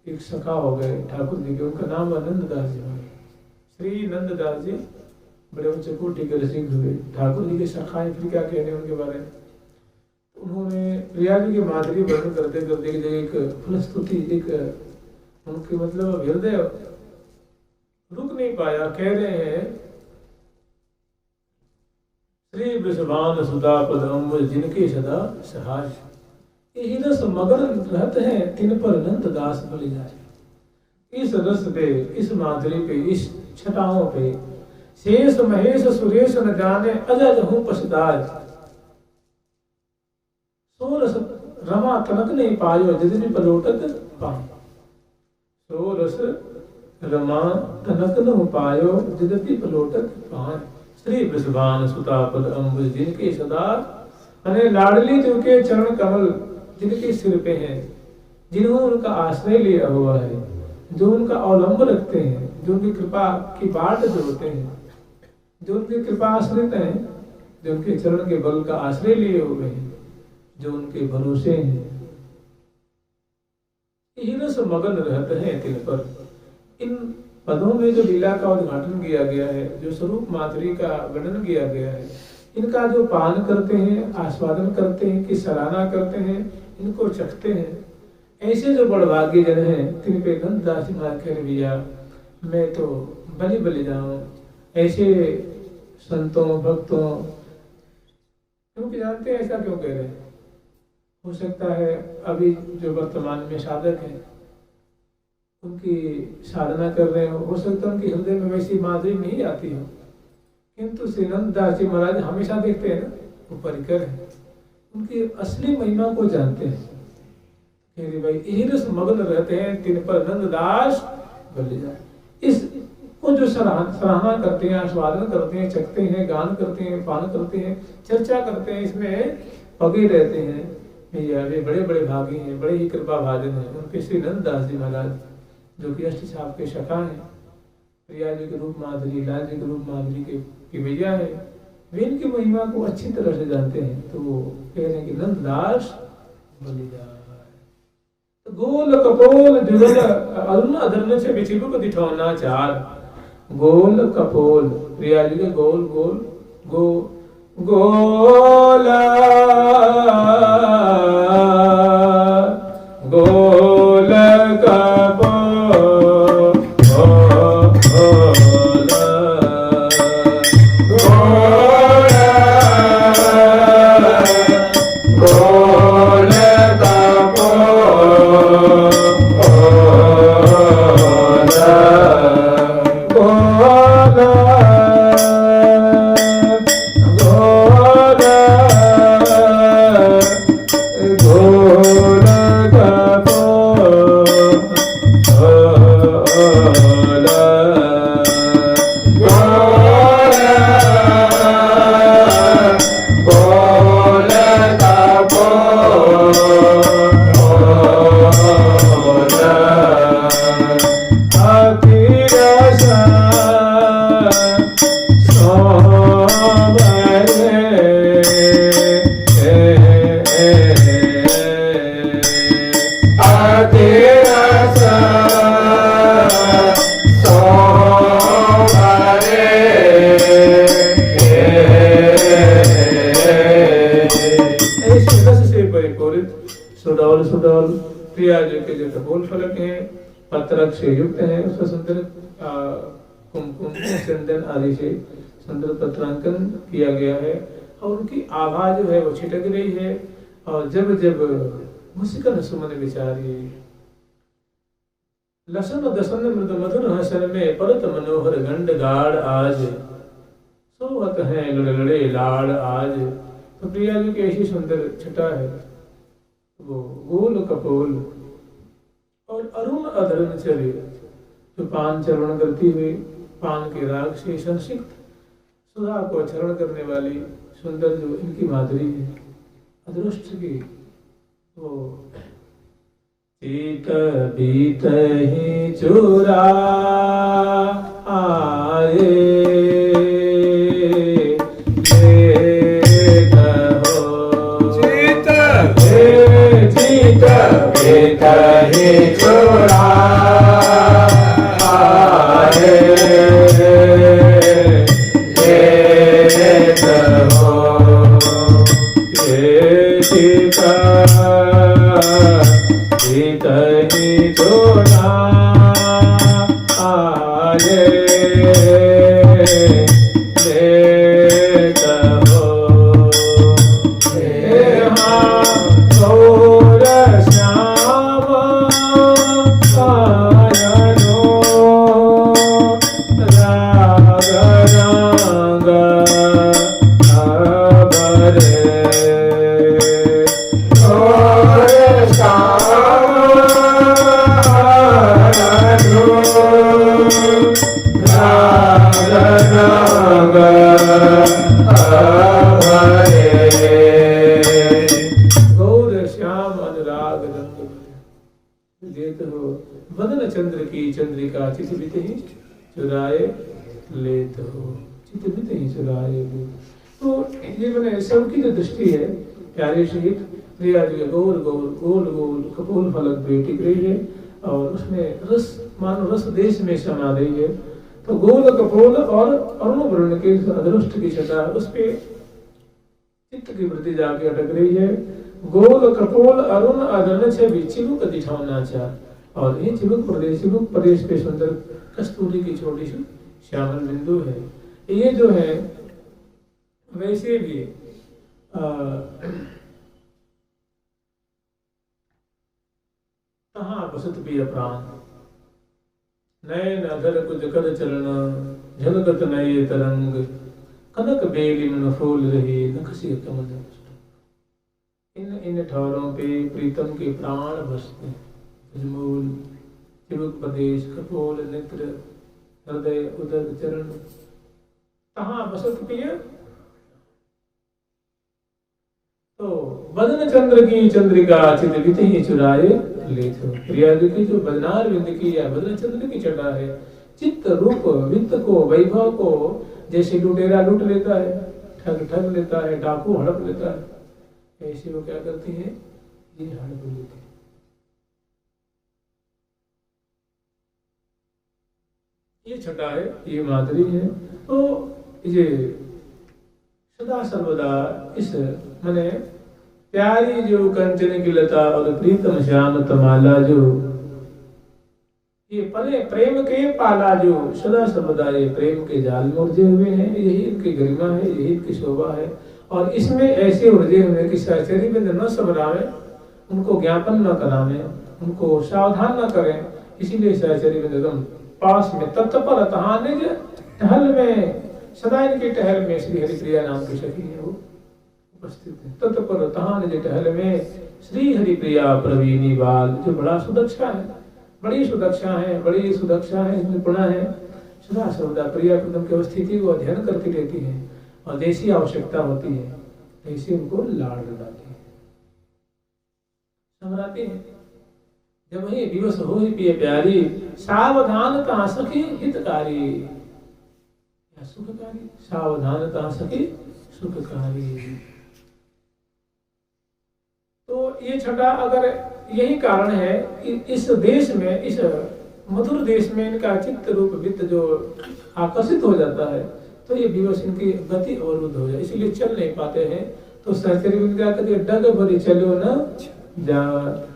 एक सखा हो गए ठाकुर जी के, उनका नाम नंददास जी हुए। श्री नंददास जी बड़े उच्च कोटि के रसिक हुए, ठाकुर जी के सखा हैं, फिर क्या कहने उनके बारे में। उन्होंने प्रिया जी की माधुरी वर्णन करते करते एक फलस्तुति, एक उनके मतलब हृदय रुक नहीं पाया। कह रहे हैं, श्री वृषभान सुधा पदम जिनके सदा सहाय, यही रस मगन रहते हैं तिन पर नंद दास बलि जाए। इस रस पे, इस माधुरी पे, इस छटाओं पे शेष महेश सुरेश न जाने, अजज हूँ पछताज। सो रस रमा तनक नहीं पायो, यद्यपि पलोटत पाए। सो रस रमा तनक न पायो, यद्यपि पलोटत पाए। श्री वृषभान सुता पद अम्बुज जिनके सदा, अने लाडली जिनके चरण कमल जिनके सिर पे हैं, जिन्होंने उनका आश्रय लिया हुआ है, जो उनका अवलंब रखते हैं, जो उनकी कृपा की बाट जोड़ते हैं, जो उनके कृपा आश्रित हैं, जो उनके चरण के बल का आश्रय लिए हुए हैं, जो उनके भरोसे हैं, यही रस मगन रहते हैं तिन पर। इन पदों में जो लीला का उद्घाटन किया गया है, जो स्वरूप माधुरी का वर्णन किया गया है, इनका जो पान करते हैं, आस्वादन करते हैं, कि सराहना करते हैं, इनको चखते हैं, ऐसे जो बड़भाग्य जन हैं, तिन पे नंददास जी महाराज कह भैया मैं तो बलि बलि जाऊं। ऐसे संतों भक्तों, क्योंकि जानते हैं ऐसा क्यों कह रहे हैं। हो सकता है अभी जो वर्तमान में साधक हैं, उनकी साधना कर रहे हो सकता है उनके हृदय में वैसी माधुरी नहीं आती हो, किंतु श्री नंददास जी महाराज हमेशा देखते हैं ना, वो परिकर है, उनकी असली महिमा को जानते हैं। भाई यही रस मग्न रहते हैं तिन पर नंददास बलि जाए। इस को जो सराहना करते हैं, आस्वादन करते हैं, चखते हैं, गान करते हैं, पान करते हैं, चर्चा करते हैं, इसमें पगे रहते हैं, भैया वे बड़े बड़े भागी हैं, बड़े ही कृपा भाजन हैं। उनके श्री नंददास जी महाराज जो कि अष्ट छाप के सखा हैं, प्रिया जी के रूप माधुरी, लाल जी के रूप माधुरी के भैया है, वे इनकी महिमा को अच्छी तरह से जानते हैं। तो वो कह रहे हैं कि नंददास बलि जाए। गोल कपोल जुगल अरुण अधरन से विचिबु को दिठौना चार। गोल कपोल प्रिया जी के गोल गोल गोला गोल कपोल पूरित सुडौल सुडौल प्रिया जी के जो कपोल फलक हैं पत्रक से युक्त हैं, उसका सुंदर कुमकुम चंदन आदि से सुंदर पत्रांकन किया गया है और उनकी आभा जो है वो छिटक रही है। और जब जब मुस्कन सुमन विचारी लसन दसन मृद मधुर हसन में परत मनोहर गंड गाड़ आज सोवत है लड़े लाड़ आज। तो प्रिया जी की ऐसी सुंदर छटा है, वो गोल कपोल और अरुण अधरण चले जो पान चरण करती हुई पान के राग से संसिक्त सुधा को चरण करने वाली सुंदर जो इनकी माधुरी है अदृष्ट की, वो चीत बीत ही चुरा आए
कहीं चुरा आए लेत हो ये सीता कहीं चुरा आए लेत हो
वदन चंद्र की चंद्रिका चित बित ही चुराए लेत हो, चित बित ही चुराए। तो ये मैंने सबकी जो दृष्टि है प्यारे शहीद प्रिया जी गोल गोल गोल गोल कपोल फलक पे टिक रही है और उसमें रस मानो रस देश में समा रही है। तो गोल कपोल और अरुण वर्ण के अदृष्ट की छटा उस पे चित्त की वृत्ति जाके अटक रही है। गोल कपोल अरुण अदरण से भी चिबुक दिठाना चाह और ये चिबुक प्रदेश पे सुंदर कस्तूरी की छोटी सी श्यामल बिंदु है। ये जो है वैसे भी कहाँ बसत भी प्राण नए नगर कुछ कर चलना झलकत नए तरंग कनक बेली मन फूल रही नखसी कमल। इन ठौरों पे प्रीतम के प्राण बसते मूल चिबुक प्रदेश कपोल नेत्र हृदय उदर चरण कहाँ बसत प्रिय। तो बदन चंद्र की चंद्रिका चित बित ही चुराए ले प्रिया जी की जो बदनार विंद की या बदन चंद्र की छटा है चित्त रूप वित्त को वैभव को जैसे लुटेरा लूट लेता है, ठग ठग लेता है, डाकू हड़प लेता है, ऐसे वो क्या करती है ये हड़प लेती है। ये छटा है, ये माधुरी है। तो ये सदा सर्वदा इस मने प्यारी जो कंचन की लता और प्रीतम श्याम तमाला जो ये पले प्रेम के पाला जो सदा सर्वदा ये प्रेम के जाल में उलझे हुए हैं, यही इनकी गरिमा है, यही इनकी शोभा है। और इसमें ऐसे उलझे हुए कि सहचरी में न सबरावे, उनको ज्ञापन न करावे, उनको सावधान न करें, इसीलिए सहचरी में एकदम पास में तत्पर तहाने टहल में सदा इनके टहल में श्री हरिप्रिया नाम की सखी है वो उपस्थित है। तत्पर तहाने टहल में श्री हरिप्रिया प्रवीणी बाल जो बड़ा सुदक्षा है, बड़ी सुदक्षा है, बड़ी सुदक्षा है, निपुणा है, सदा सर्वदा प्रिया प्रथम की अवस्थिति को अध्ययन करती रहती है और जैसी आवश्यकता होती है ऐसे उनको लाड़ लगाती है, समराती है। जब वही दिवस हो ही पिए प्यारी सावधानता सखी हितकारी या सुखकारी, सावधानता सखी सुखकारी। तो ये छठा अगर यही कारण है कि इस देश में, इस मधुर देश में इनका चित्त रूप वित्त जो आकर्षित हो जाता है तो ये दिवस इनकी गति अवरुद्ध हो जाए, इसलिए चल नहीं पाते हैं। तो सहचरी भी क्या कहते डग भरी चलो न जात।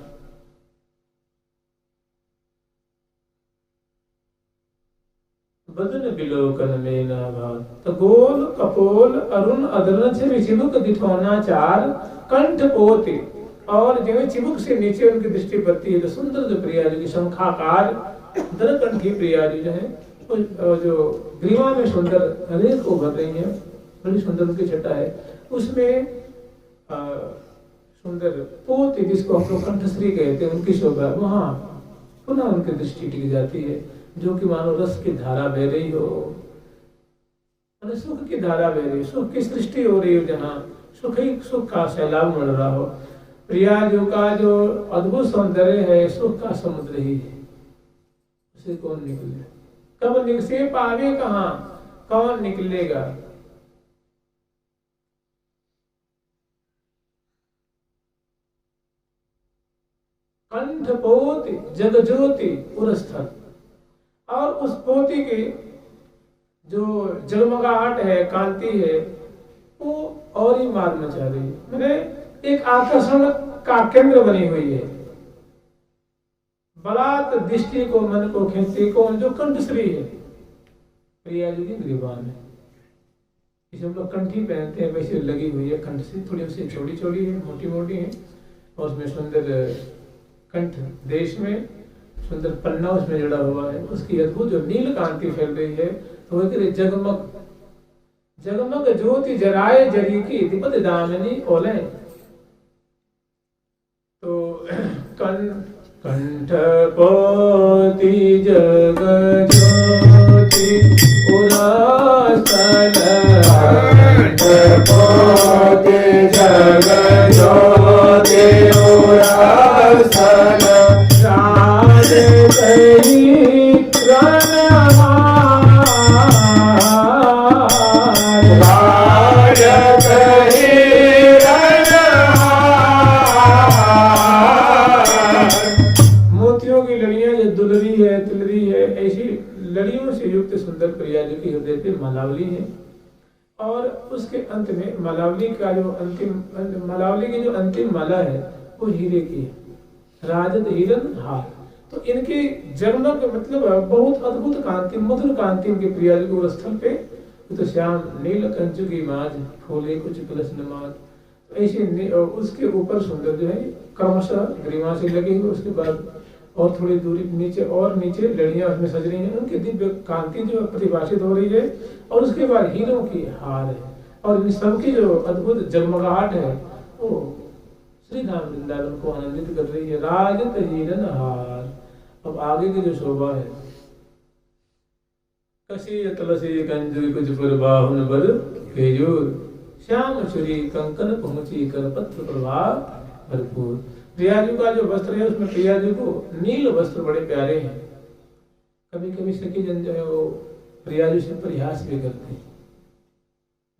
बदन बिलोकन में न भात। तो गोल कपोल अरुण अदरन से चिमुक दिठौना चार कंठ पोते, और जो चिमुक से नीचे उनकी दृष्टि पड़ती है, जो सुंदर जो प्रिया जी की शंखाकार दरकंठी प्रिया जी जो है, जो ग्रीवा में सुंदर अनेक उभर रही है, बड़ी सुंदर उनकी छटा है, उसमें सुंदर पोते जिसको हम लोग कंठश्री कहते हैं, उनकी शोभा वहां पुनः उनकी दृष्टि टिक जाती है, जो कि मानो रस की धारा बह रही हो, सुख की धारा बह रही, सुख की सृष्टि हो रही हो, जहाँ सुख ही सुख का सैलाब मिल रहा हो। प्रिया जो का जो अद्भुत सौंदर्य है, सुख का समुद्र ही है, उसे कौन निकले, कब निकसे पावे कहाँ, कौन निकलेगा। कंठ पोति जग ज्योति उरस्थल, और उस पोती की जो जगमगाहट है, कांति है, वो और ही मार मचा रही है, मैंने एक आकर्षण का केंद्र बनी हुई है, बलात् दृष्टि को मन को खींचती कौन, जो कंठश्री है प्रिया जी की ग्रीवा में। इसे हम लोग कंठी पहनते हैं, वैसे लगी हुई है कंठश्री, थोड़ी उसे छोटी छोटी है, मोटी मोटी है, और उसमें सुंदर कंठ देश में सुंदर पन्ना उसमें जुड़ा हुआ है, उसकी अद्भुत जो नील कांति फैल रही है, तो वह जगमग जगमग ज्योति जराए जरी की दिपत दामिनी ओले। तो कंठ पोति जग ज्योति उरस्थल, कंठ पोति जग ज्योति उरस्थल, राज कही रणहार, राज कही रणहार। मोतियों की लड़ियां जो दुलरी है तिलरी है, ऐसी लड़ियों से युक्त सुंदर प्रिया जी की हृदय पे मलावली है, और उसके अंत में मलावली का जो अंतिम, मलावली की जो अंतिम माला है वो हीरे की है, राजत हिरन हार। तो इनकी जगमग मतलब बहुत अद्भुत कांति, मधुर कांति इनके प्रिया जी को स्थल पे, तो श्याम नील कंचु की माज फूले कुछ प्लस नमाज, तो ऐसे उसके ऊपर सुंदर जो है क्रमशः ग्रीवा से लगी हुई, उसके बाद और थोड़ी दूरी नीचे और नीचे लड़ियां उसमें सज रही हैं, उनकी दिव्य कांति जो प्रतिभाषित हो रही है, और उसके बाद हीरों की हार है, और इन सबकी जो अद्भुत जगमगाहट है वो श्री धाम वृंदावन को आनंदित कर रही है। राजत हिरन हार। अब आगे की जो शोभा है, कसी तुलसी कंजु कुछ पर बाहुन बर केजूर, श्याम चुरी कंकन पहुंची कर पत्र प्रभाव भरपूर। प्रिया जी का जो वस्त्र है उसमें प्रिया जी को नील वस्त्र बड़े प्यारे हैं। कभी कभी सखी जन जो है वो प्रिया जी से परिहास भी करते हैं,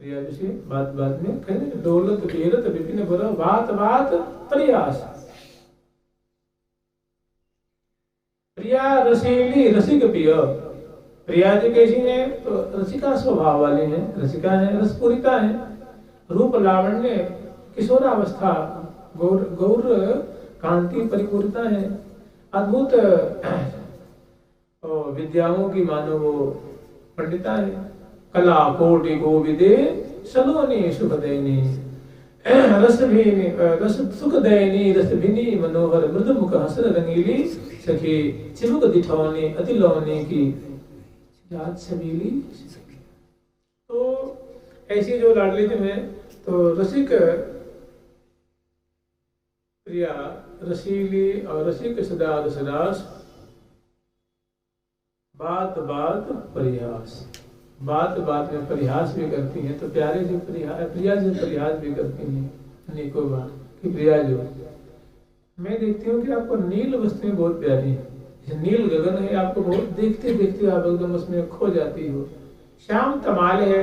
प्रिया जी से बात बात में कहते दौलत बीरत विपिन बुरा बात बात परिहास। प्रिया रसीली रसिक पिय, प्रिया जी कैसी है तो रसिका स्वभाव वाली है, रसिका है, रसपूरिता है, रूप लावण्य किशोरावस्था गौर गौर कांति परिपूर्णता है, अद्भुत विद्याओं की मानो वो पंडिता है, कला कोटि को विदे सलोनी सुख दैनी, रस भी रस सुख दैनी रस भिनी मनोहर मृदु मुख हसन रंगीली सखी चिमुक दिठौनी अति लौनी की जात छबीली। तो ऐसी जो लाडली जो है तो रसिक प्रिया रसीली और रसिक सदा रसरास, बात बात परिहास, बात बात में परिहास भी करती हैं। तो प्यारे जी प्रिया जी परिहास भी करती हैं अनेकों बार कि प्रिया जो मैं देखती हूँ कि आपको नील वस्तुएं बहुत प्यारी है, नील गगन है, आपको बहुत देखते देखते आप एकदम उसमें खो जाती हो। श्याम तमाल है,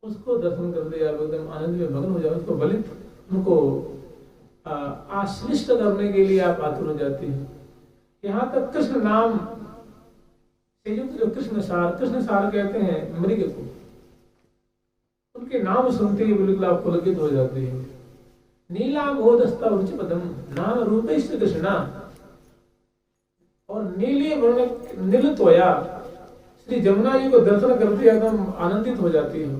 उसको दर्शन कर दे आप एकदम आनंद में मग्न हो जाओ, उसको बलित उनको आश्लिष्ट करने के लिए आप आतुर हो जाते हैं। यहाँ तक कृष्ण नाम से युक्त जो कृष्ण सार कहते हैं मृग को, उनके नाम सुनते ही बिल्कुल आप पुलकित हो जाते हैं। नीला गोदस्ता उच्च पदम नाम रूपेश कृष्णा, और नीले वर्ण नील तोया श्री जमुना जी को दर्शन करते एकदम आनंदित हो जाती हो।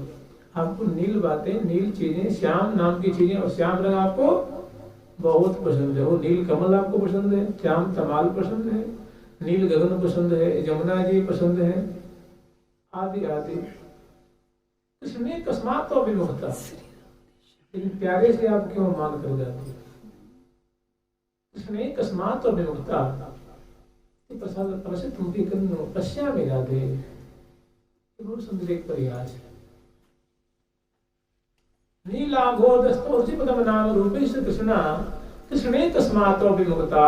आपको नील बातें, नील चीजें, श्याम नाम की चीजें, और श्याम रंग आपको बहुत पसंद है। वो नील कमल आपको पसंद है, श्याम तमाल पसंद है, नील गगन पसंद है, जमुना जी पसंद है, आदि आदि। कृष्ण अकस्मात तो विमुखता, लेकिन प्यारे से आप क्यों मान कर जाते? कृष्ण अकस्मात तो विमुखता प्रसाद प्रसिद्ध मुखी कन्नो पश्या में राधे। बहुत सुंदर एक प्रयास है। नीला गोदस्तोर्चिपदम नाम रूपेश कृष्णा कृष्णे कस्मातो विमुक्ता।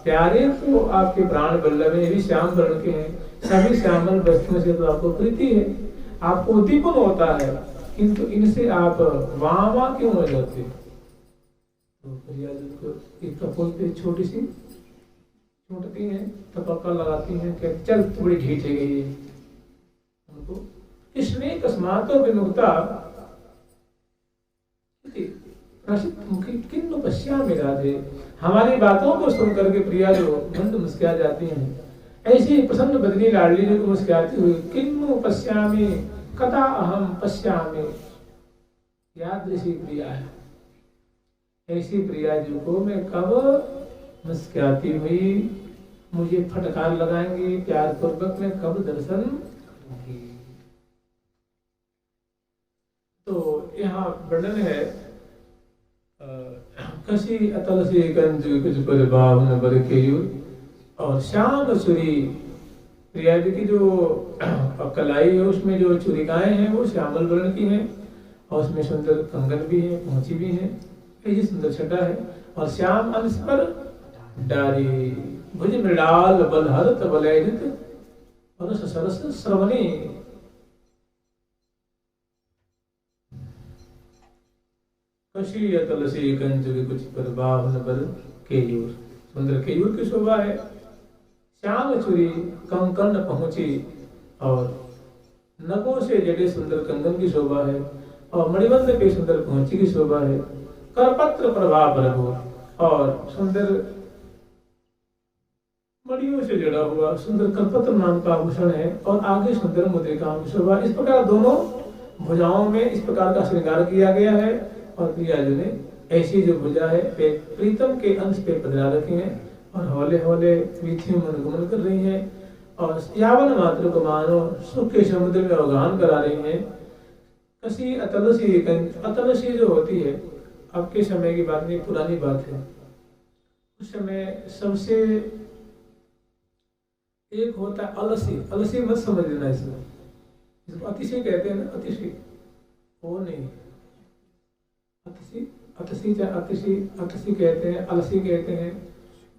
प्यारे तो आपके प्राण बल्लभ है, भी श्याम वर्ण के हैं, सभी श्यामल वस्तुओं से तो आपको प्रीति है, आपको उद्दीपन होता है, किंतु इनसे आप वाह क्यों हो जाते? तो एक बोलते छोटी सी छूटती है, टपक्का लगाती है, कहते चल थोड़ी ढीठ है गई है उनको। कृष्णे कस्मातो विमुक्ता किन्नु पश्यामि राधे। हमारी बातों को सुन करके प्रिया जो मंद मुस्कुरा जाती हैं, ऐसी प्रसन्न बदनी लाडली जो मुस्कुराती हुई, किन्नु पश्यामि कदा अहम पश्यामि, याद जैसी प्रिया है, ऐसी प्रिया जी को मैं कब मुस्कुराती हुई मुझे फटकार लगाएंगी, प्यार पूर्वक मैं कब दर्शन करूंगी। तो यहाँ वर्णन है कसी अतल से कंज कुछ पर बाहुन बर केयूर, और श्याम छुरी प्रिया जी की जो कलाई है उसमें जो छुरिकाएं हैं वो श्यामल वर्ण की हैं, और उसमें सुंदर कंगन भी है, पहुंची भी है, ये सुंदर छटा है। और श्याम अंश पर डारी भुज मृणाल बल हरत बलैजित और सरस श्रवणी। कशी अतल से कंज कुछ पर बाहुन बर केयूर, सुंदर केयूर की शोभा है। श्याम छुरी कंकण पहुंची, और नगों से जड़े सुंदर कंगन की शोभा है, और मणिबंध के सुंदर पहुंची की शोभा है। करपत्र प्रभाव रघु, और सुंदर मणियों से जड़ा हुआ सुंदर करपत्र नाम का आभूषण है, और आगे सुंदर मुद्रिका की शोभा। इस प्रकार दोनों भुजाओं में इस प्रकार का श्रृंगार किया गया है, और प्रिया जी ने ऐसी जो भुजा है प्रीतम के अंश पे पधरा रखी है, और हौले हौले मीठी मनगमन कर रही है, और यावन मात्र को मानो सुख के समुद्र में अवगाहन करा रही है। कसी अतलसी, अतलसी जो होती है अब के समय की बात नहीं, पुरानी बात है। उस समय सबसे एक होता है अलसी, अलसी मत समझ लेना इसमें, इसको अतिशय कहते हैं ना, अतिशय वो नहीं, अतिशय अतिशय अतिशय अतिशय कहते हैं, अलसी कहते हैं,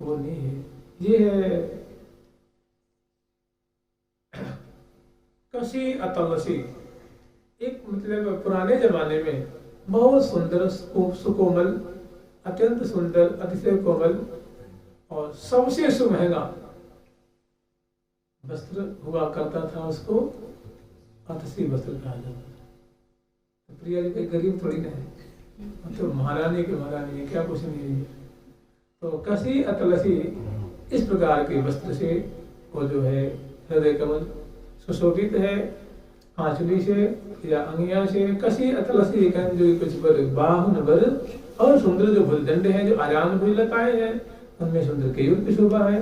वो नहीं है। ये है कसी अतलसी, एक मतलब पुराने जमाने में बहुत सुंदर सुकोमल, अत्यंत सुंदर, अतिशय कोमल और सबसे सुमहंगा वस्त्र हुआ करता था, उसको अतिशय वस्त्र कहा जाता था। प्रिया जी कोई गरीब थोड़ी ना है, तो महारानी के महारानी है, क्या कुछ नहीं है। तो कसी अतलसी इस प्रकार के वस्त्र से वो जो है हृदय कमल सुशोभित है, आंचली से या अंगिया से। कसी अतलसी जो कुछ बर बाहुन बर, और सुंदर जो भुजदंड है, जो आजान भुजलताएं हैं, उनमें सुंदर केयूर की शोभा है।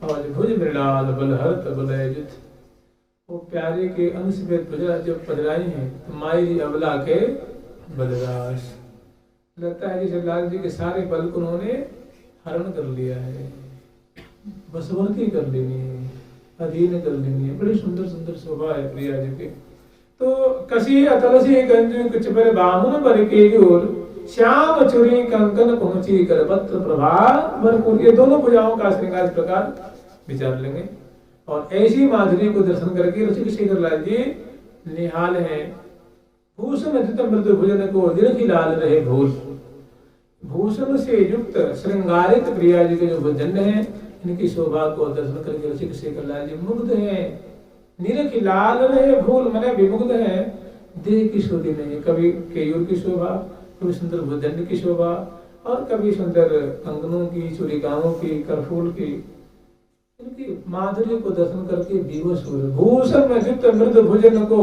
और भुज मृणाल बल हरत बलैजित, वो प्यारे के अंश पे भुजा जो पधराई है, तो माई अबला के बलरास। लगता है जैसे लाल जी के सारे बल को उन्होंने हरण कर लिया है, बसवर्ती कर लेनी है, अधीन कर लेनी है। बड़ी सुंदर सुंदर शोभा है प्रिया जी की। तो कसी अतलसी गंज कुछ पर बाहुन बर केयूर, श्याम चुरी कंकन पहुंची करपत्र प्रभाव भरपूर। ये दोनों भुजाओं का श्रृंगार इस प्रकार विचार लेंगे। और ऐसी माधुरी को दर्शन करके रसिक शेखर लाल जी निहाल है। भूषण अजित मृदु भुजन को दिल की लाल रहे भूल। भूषण से युक्त श्रृंगारित प्रिया जी के जो भुजन है, इनकी शोभा को दर्शन करके रसिक शेखर लाल जी मुग्ध है। नील की लाल रहे भूल, मने विमुग्ध है। देह की शोधी नहीं, कभी केयूर की शोभा, कभी सुंदर भुजंड की शोभा, और कभी सुंदर कंगनों की, चूड़िकाओं की, करफूल की। इनकी माधुर्य को दर्शन करके विवश हो रहे। भूषण में युक्त मृद भुजन को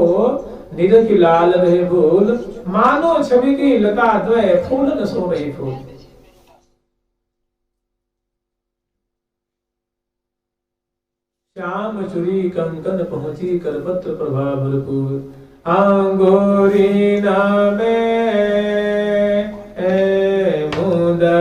निरख लाल रहे भूल, मानो छवि की लता द्वय फूल न सो रही फूल। श्याम चुरी कंकन पहुंची करपत्र प्रभा भरपूर, अंगोरी नामे मुदा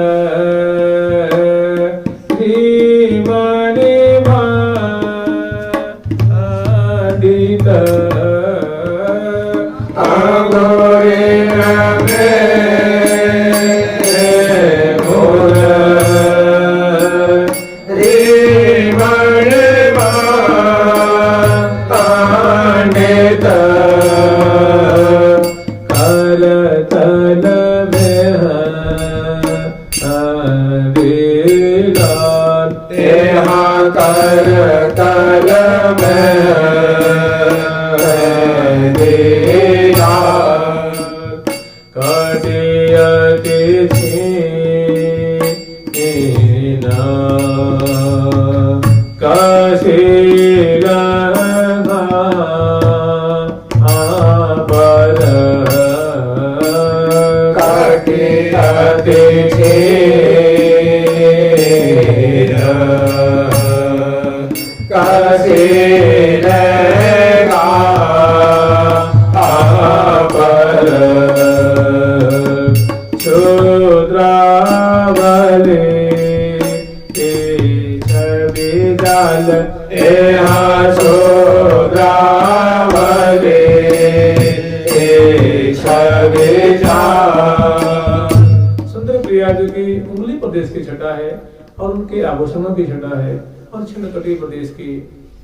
आभूषणों की छटा है, और छिन्नकटी प्रदेश की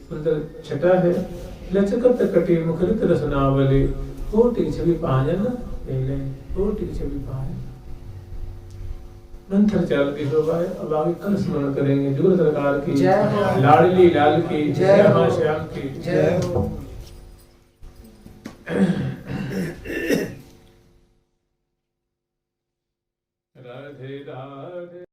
सुंदर छटा है। लचकत कटी मुखरित रसनावली, होठ की छवि पायन पहले, होठ की छवि पायन। मंथर चाल की शोभा है। अब आगे कल स्मरण करेंगे जुगल सरकार की, लाडली लाल की, जय मां श्याम की जय। राधे राधे।